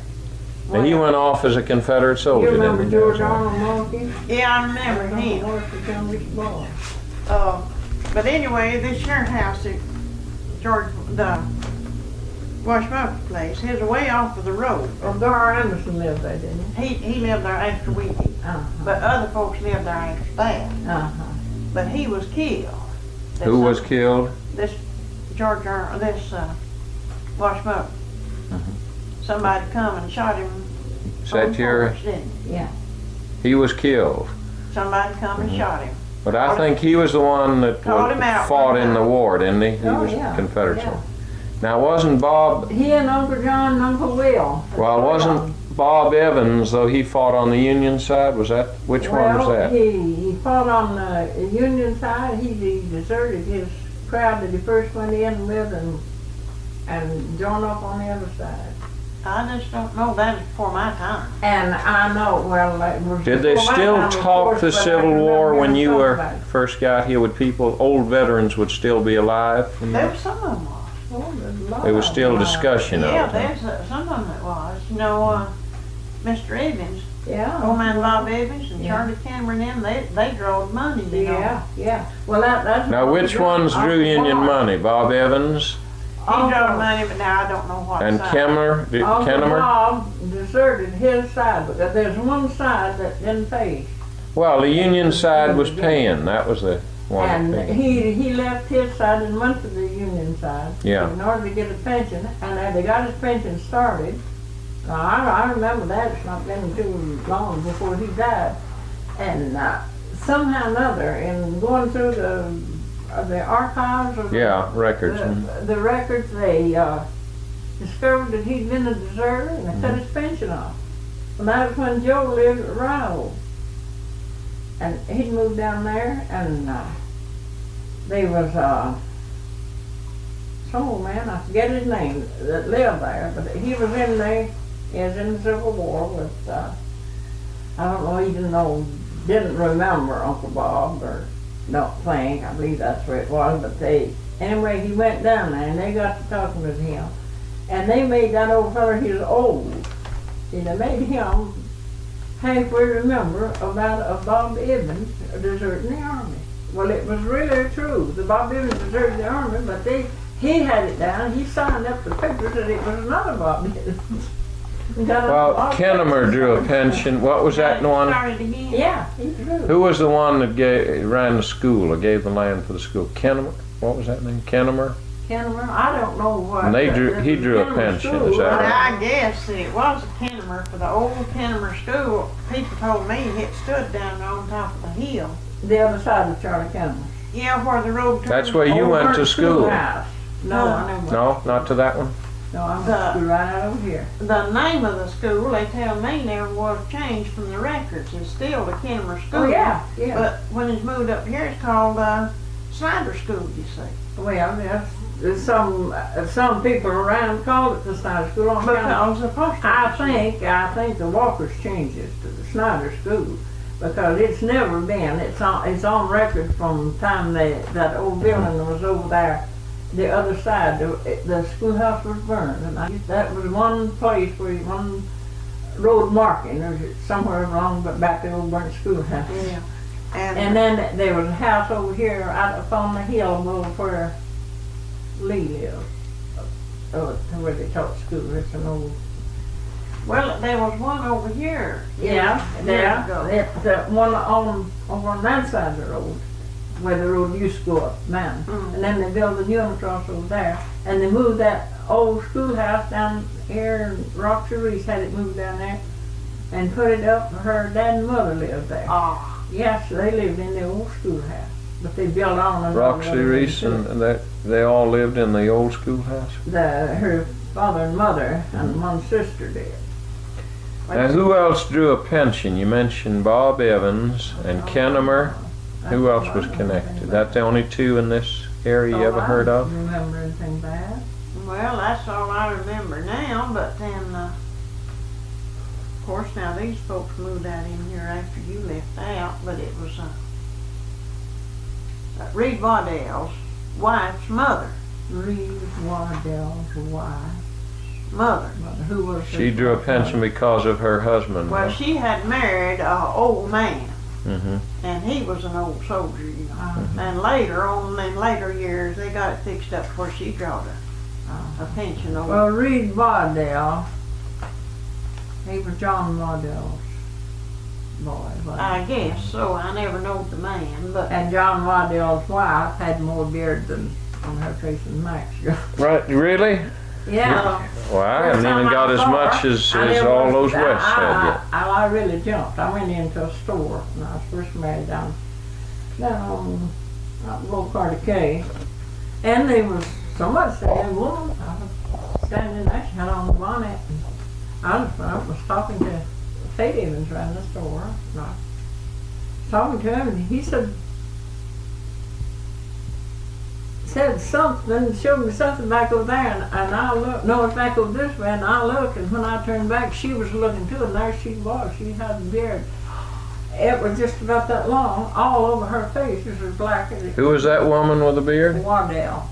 Now, he went off as a Confederate You soldier. remember didn't he? George Arnold Markey? Yeah, I remember him. But anyway, this here house, the Washmoker place, is way off of the road. Well, Gar Emerson lived there, didn't he? He lived there after we did, Uh-huh. but other folks lived there after that. Uh-huh. But he was killed. Who was killed? This Washmoker. Somebody come and shot him. Is that on your? porch, didn't he? Yeah. He was killed. Somebody come and shot him. But I think he was the one that Called him out fought one in the time. war, didn't he? He Oh, was yeah, a Confederate yeah. soldier. Now, wasn't Bob, He and Uncle John and Uncle Will. well, wasn't Bob Evans, though he fought on the Union side? Was that, which one was that? He fought on the Union side. He deserted his crowd that he first went in with and joined up on the other side. I just don't know. That was before my time. And I know, well, it was Did they before my still time, of talk course, the but I Civil remember War when hearing you something were about it. first got here? Would people, old veterans would still be alive? There was some of them was. Oh, there's a lot There was of still them. discussion Yeah, of it. there's some of them that was. You know, Mr. Evans, Yeah. old man Bob Evans and Yeah. Charlie Cameron, they drawed money, you know. Yeah, yeah. Well, that's. Now, which ones drew Union money? Bob Evans He drawed money, but now I don't know what and side. Kemmer? Uncle Kennemer? Bob deserted his side, but there's one side that didn't pay. Well, the Union side was paying. That was the one. And that paid. he left his side and went to the Union side. Yeah. In order to get a pension, and they got his pension started. Now, I remember that. It's not been too long before he died. And somehow or another, in going through the archives of Yeah, records. the records, they discovered that he'd been a deserter and they cut his pension off. And that was when Joe lived at Ryle. And he'd moved down there, and there was some old man, I forget his name, that lived there, but he was in there, he was in the Civil War with, I don't know, even though, didn't remember Uncle Bob, or don't think, I believe that's where it was, but anyway, he went down there, and they got to talking with him, and they made that old feller, he was old, and they made him halfway remember about Bob Evans deserting the army. Well, it was really true. The Bob Evans deserted the army, but he had it down. He signed up the papers that it was another Bob Evans. Well, Kennemer drew a pension. What was that one? Started again. Yeah, he drew. Who was the one that ran the school or gave the land for the school? Kennemer? What was that name? Kennemer? Kennemer, I don't know what. And he drew a Kennemer pension, School, is that But right? I guess that it was a Kennemer for the old Kennemer school. People told me it stood down on top of the hill. The other side of Charlie Kennemer. Yeah, where the road turned. That's where you Over went to at the school. schoolhouse. No, I never. No, not to that one? No, I'm The- school right out over here. The name of the school, they tell me, never was changed from the records. It's still the Kennemer School. Oh, yeah, yeah. But when it's moved up here, it's called Snyder School, you see. Well, there's some people around call it the Snyder School. On Because the post I office. think the Walkers changed it to the Snyder School because it's never been. It's on record from the time that old building was over there. The other side, the schoolhouse was burned, and that was one place where one road marking. There's somewhere along but back the old burnt schoolhouse. Yeah. And then there was a house over here out up on the hill above where Lee lived, where they taught school. It's an old. Well, there was one over here. Yeah, years ago. the one over on that side of the road, where the road used to go up mountain. Mm. And then they built a new one across over there, and they moved that old schoolhouse down here in Roxy Reese had it moved down there, and put it up. Her dad and mother lived there. Ah. Yes, they lived in the old schoolhouse, but they built on another Roxy one Reese too. and that they all lived in the old schoolhouse. Her father and mother and one sister did. Now, who else drew a pension? You mentioned Bob Evans and Kennemer. Who else was connected? That the only two in this area you ever heard I of? don't remember anything bad. Well, that's all I remember now, but then, of course, now these folks moved out in here after you left out, but it was Reed Waddell's wife's mother. Reed Waddell's wife. Mother. Who was She drew a pension because of her husband. Well, she had married an old man, Mm-hmm. and he was an old soldier, you know. Uh-huh. And later on, in later years, they got it fixed up where she drawed a pension over. Well, Reed Waddell, he was John Waddell's boy, wasn't he? I guess so. I never knowed the man, but And John Waddell's wife had more beard than on her face than Max. Right, really? Yeah. Well, I haven't even got as much as all those Wests had yet. I really jumped. I went into a store when I was first married down on Road Car Decay. And there was somebody said, a woman, I was standing there, she had on the bonnet. And I was talking to Tate Evans around the store. And I was talking to him, and he said something, showed me something back over there, and I looked, no, it's back over this way, and I looked, and when I turned back, she was looking too, and there she was. She had a beard. It was just about that long, all over her face. It was black as it. Who was that woman with the beard? Waddell.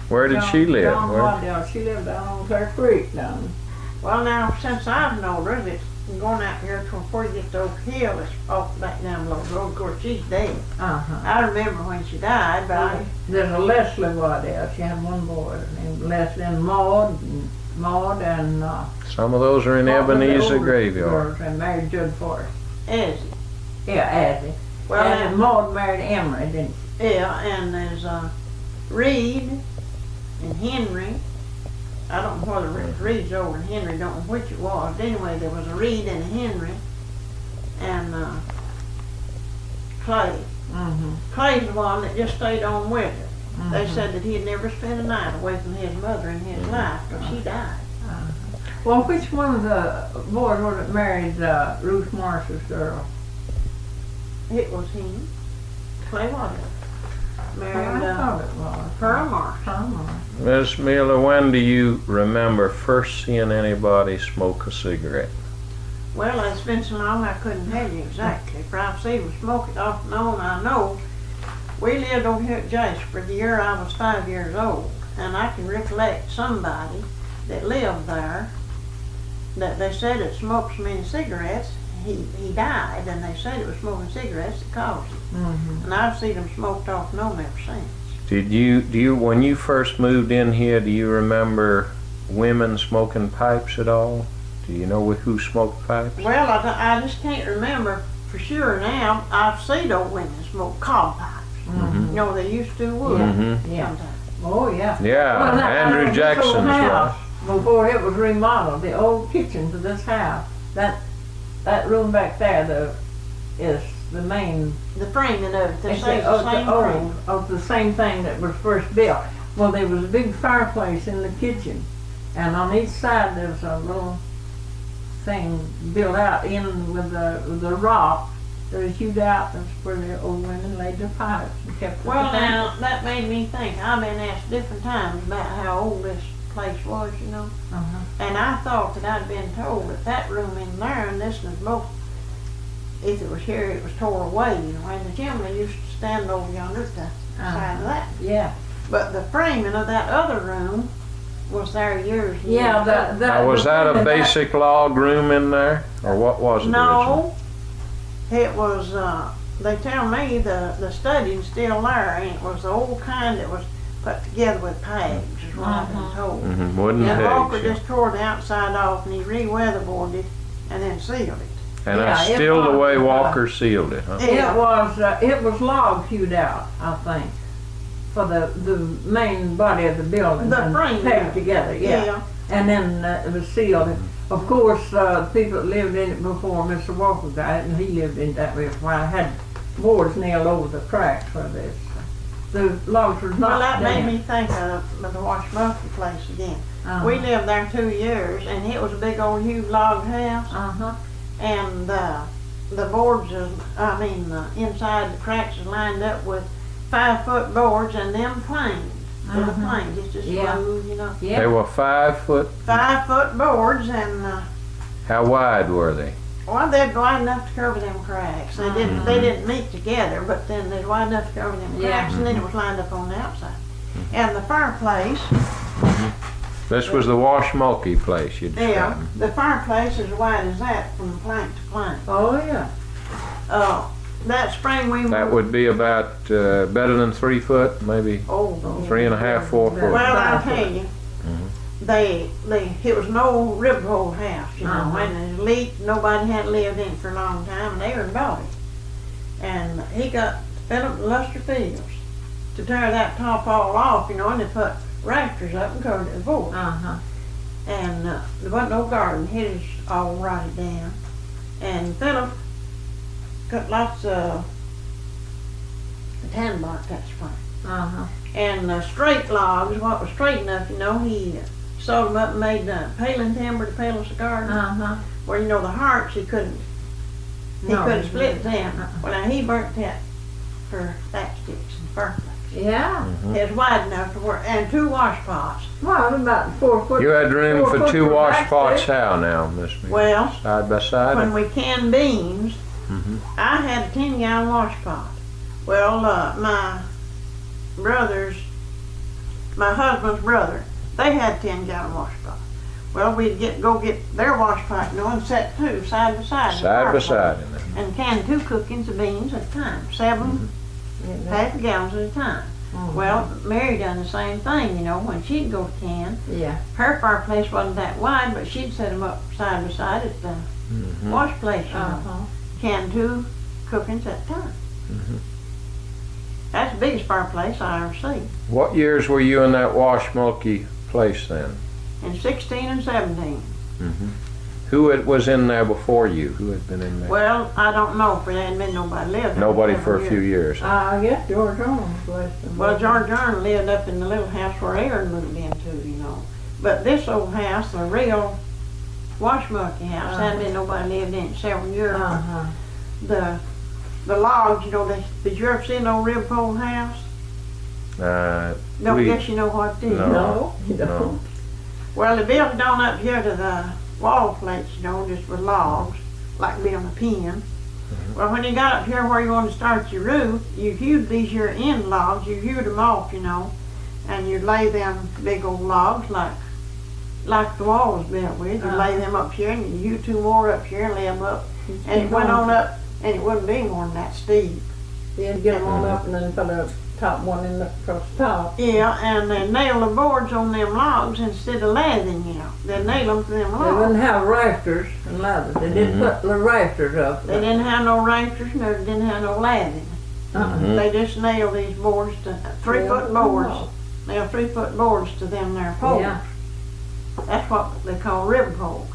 Where did she live? John Where? Waddell. She lived down on Clear Creek down. well, now since I've known her, it's going out here to before you get to Oak Hill, it's off back down below the road. Of course, she's dead. Uh-huh. I remember when she died, but There's a Leslie Waddell. She had one boy named Leslie, and Maud, and Some of those are in what was the Ebenezer older Graveyard. girls, and married Judd Forrest. Ezzy. Yeah, Azzy. Well, And Maud married Emery, didn't she? yeah, and there's Reed and Henry. I don't know whether Reed's older than Henry, don't know which it was. But anyway, there was a Reed and a Henry, and Clay. Mm-hmm. Clay's the one that just stayed on with her. They said that he had never spent a night away from his mother in his life, but she died. Well, which one of the boys was it married Ruth Marsh's girl? It was him. Clay Waddell. I Married thought it was. Pearl Marsh. Pearl Marsh. Miss Mealor, when do you remember first seeing anybody smoke a cigarette? Well, it's been so long I couldn't tell you exactly. For I've seen them smoke it off and on. I know we lived over here at Jasper the year I was 5 years old, and I can recollect somebody that lived there that they said had smoked so many cigarettes. He died, and they said it was smoking cigarettes that caused it. Mm-hmm. And I've seen them smoked off and on ever since. Do you when you first moved in here, do you remember women smoking pipes at all? Do you know who smoked pipes? Well, I just can't remember for sure now. I've seen old women smoke cob pipes. Mm-hmm. You know, they used to wood Mm-hmm. Yeah. sometimes. Oh, yeah. Yeah, Well, that- Andrew this Jackson's old house, wife. before it was remodeled, the old kitchen to this house, that room back there is the main. The framing of it, they It's say the same frame. of the same thing that was first built. Well, there was a big fireplace in the kitchen, And on each side there's a little thing built out in with the rock. That was hewed out. That's where the old women laid their pipes and kept the Well, potatoes. now, that made me think. I've been asked different times about how old this place was, you know. Uh-huh. And I thought that I'd been told that that room in there and this was both, if it was here, it was tore away, you know. And the chimney used to stand over yonder at the side of that. Yeah. But the framing of that other room was there years and Yeah, years ago. Now, was that a basic log room in there, or what was it? originally? No, it was, they tell me the study's still there, and it was the old kind that was put together with pegs, is what I've been told. Mm-hmm. Wooden And Walker pegs. Yeah. just tore the outside off and he re-weatherboarded it and then sealed it. And Yeah, that's it still the was, way Walker sealed it, huh? It was log hewed out, I think, for the main body of the building. The and frame. pegged together, yeah. Yeah. And then it was sealed. Of course, people that lived in it before Mr. Walker died, and he lived in that way for a while, had boards nailed over the cracks for this. The logs were not Well, that made down. me think of the Washmoky place again. Uh-huh. We lived there 2 years and it was a big old huge log house. Uh-huh. And the boards, inside the cracks is lined up with 5-foot boards and them planed. With the planes, it's just Yeah. smooth, you know. They Yeah. were 5 foot. 5-foot boards and, How wide were they? well, they're wide enough to cover them cracks. They didn't meet together, but then they're wide enough to cover them Yeah. cracks, and then it was lined up on the outside. And the fireplace, This was the Washmoky place you yeah, described. the fireplace is as wide as that from plank to plank. Oh, yeah. That spring we That would be about better than 3 foot, maybe oh, 3.5, 4 foot. well, I'll tell you, it was an old rib hole house, you know, and it leaked. Nobody had lived in it for a long time, and they were bought it. And he got Philip Luster Fields to tear that top all off, you know, and they put rafters up and covered it with board. Uh-huh. And there wasn't no garden. His all rotted down. And Philip cut lots of tan bark that spring. Uh-huh. And straight logs, what was straight enough, you know, he sawed them up and made paling timber to pale us a garden. Uh-huh. Where, you know, the hearts he couldn't split them. Well, now he burnt that for back sticks and fir. Yeah. It was wide enough to work, and 2 wash pots. Well, about 4 foot. You had room 4 for foot 2 for wash back pots stick. how now, Miss Mealor? Well, Side by side? when we canned beans, I had a 10-gallon wash pot. Well, my husband's brother, they had 10-gallon wash pot. Well, we'd go get their wash pot, you know, and set 2 side by side. in the Side by fireplace. side in there. And can 2 cookings of beans at a time, 7 half gallons at a time. Well, Mary done the same thing, you know, when she'd go to can. Yeah. Her fireplace wasn't that wide, but she'd set them up side by side at the wash place, you know. Uh-huh. Can 2 cookings at a time. That's the biggest fireplace I ever seen. What years were you in that Washmoky place then? In 16 and 17. Who was in there before you? Who had been in there? Well, I don't know, for there hadn't been nobody living there. Nobody for a few years. I guess George Owens was. Well, George Ern lived up in the little house where Aaron moved into, you know. But this old house, the real Washmoky house, hadn't been nobody lived in it several years. Uh-huh. The logs, you know, did you ever see an old rib pole house? Don't We- guess you know what it is. No. You don't. No. Well, they built it on up here to the wall plates, you know, just with logs, like building a pen. Well, when you got up here where you want to start your roof, you hewed these your end logs, you hewed them off, you know, and you'd lay them big old logs like the wall was built with. You'd lay them up here, and you'd hew 2 more up here and lay them up, and it went on up, and it wouldn't be more than that steep. You'd get them on up and then put a top one in across the top. Yeah, and they nail the boards on them logs instead of lathing, you know. They nail them to them They logs. wouldn't have rafters and ladders. They didn't put the rafters up. They didn't have no rafters, no, they didn't have no lathing. They just nailed these boards to 3-foot boards. Nailed 3-foot boards to them there poles. Yeah. That's what they call rib poles.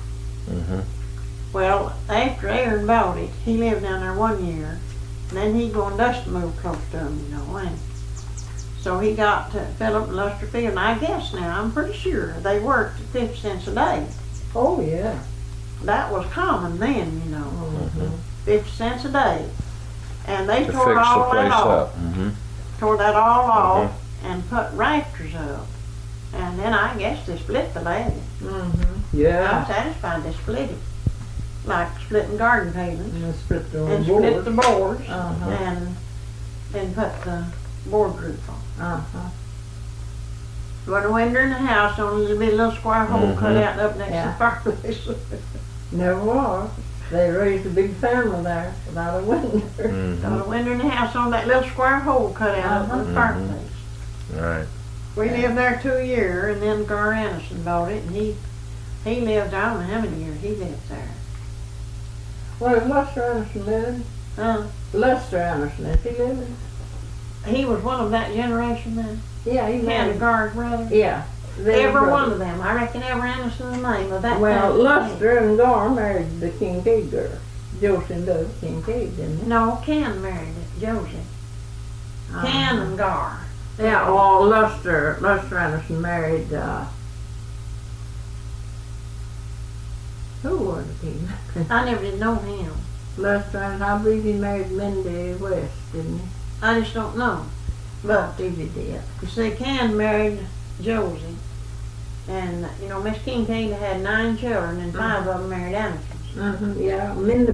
Well, after Aaron bought it, he lived down there 1 year, and then he go and dust move close to him, you know. And So he got to Philip and Luster Field, and I guess now, I'm pretty sure, they worked 50 cents a day. Oh, yeah. That was common then, you know, Mm-hmm. 50 cents a day. And they To tore fix the all that place off, up. Mm-hmm. tore that all off, and put rafters up. And then I guess they split the levee. Mm-hmm. I'm Yeah. satisfied they split it. Like splitting garden pavings. And split the And split board. the boards, Uh-huh. and then put the board roof on. Uh-huh. But a window in the house, only a little square hole cut Mhm. out up next Yeah. to the fireplace. Never was. They raised a big family there without a window. Mm-hmm. Got a window in the house on that little square hole cut out up in the Mhm. fireplace. Right. We lived there 2 years, and then Gar Anderson bought it, and he lived, I don't know how many years he lived there. Well, is Lester Anderson living? Lester Anderson, is he living? He was one of that generation then. Yeah, he He had a married. guard brother. Yeah. they Every were one brothers. of them. I reckon every Anderson's name of that Well, family. Lester and Gar married the Kincaid girl. Josie and Doug Kincaid, didn't No, Ken married it, Josie. they? Ken and Gar. Yeah, well, Lester Anderson married, who was it? I never did know him. Lester Anderson, I believe he married Mindy West, didn't he? I just don't know. But Steve did. you see, Ken married Josie. And, you know, Miss Kincaid had 9 children, and 5 of them married Andersons. Mm-hmm, yeah, Mindy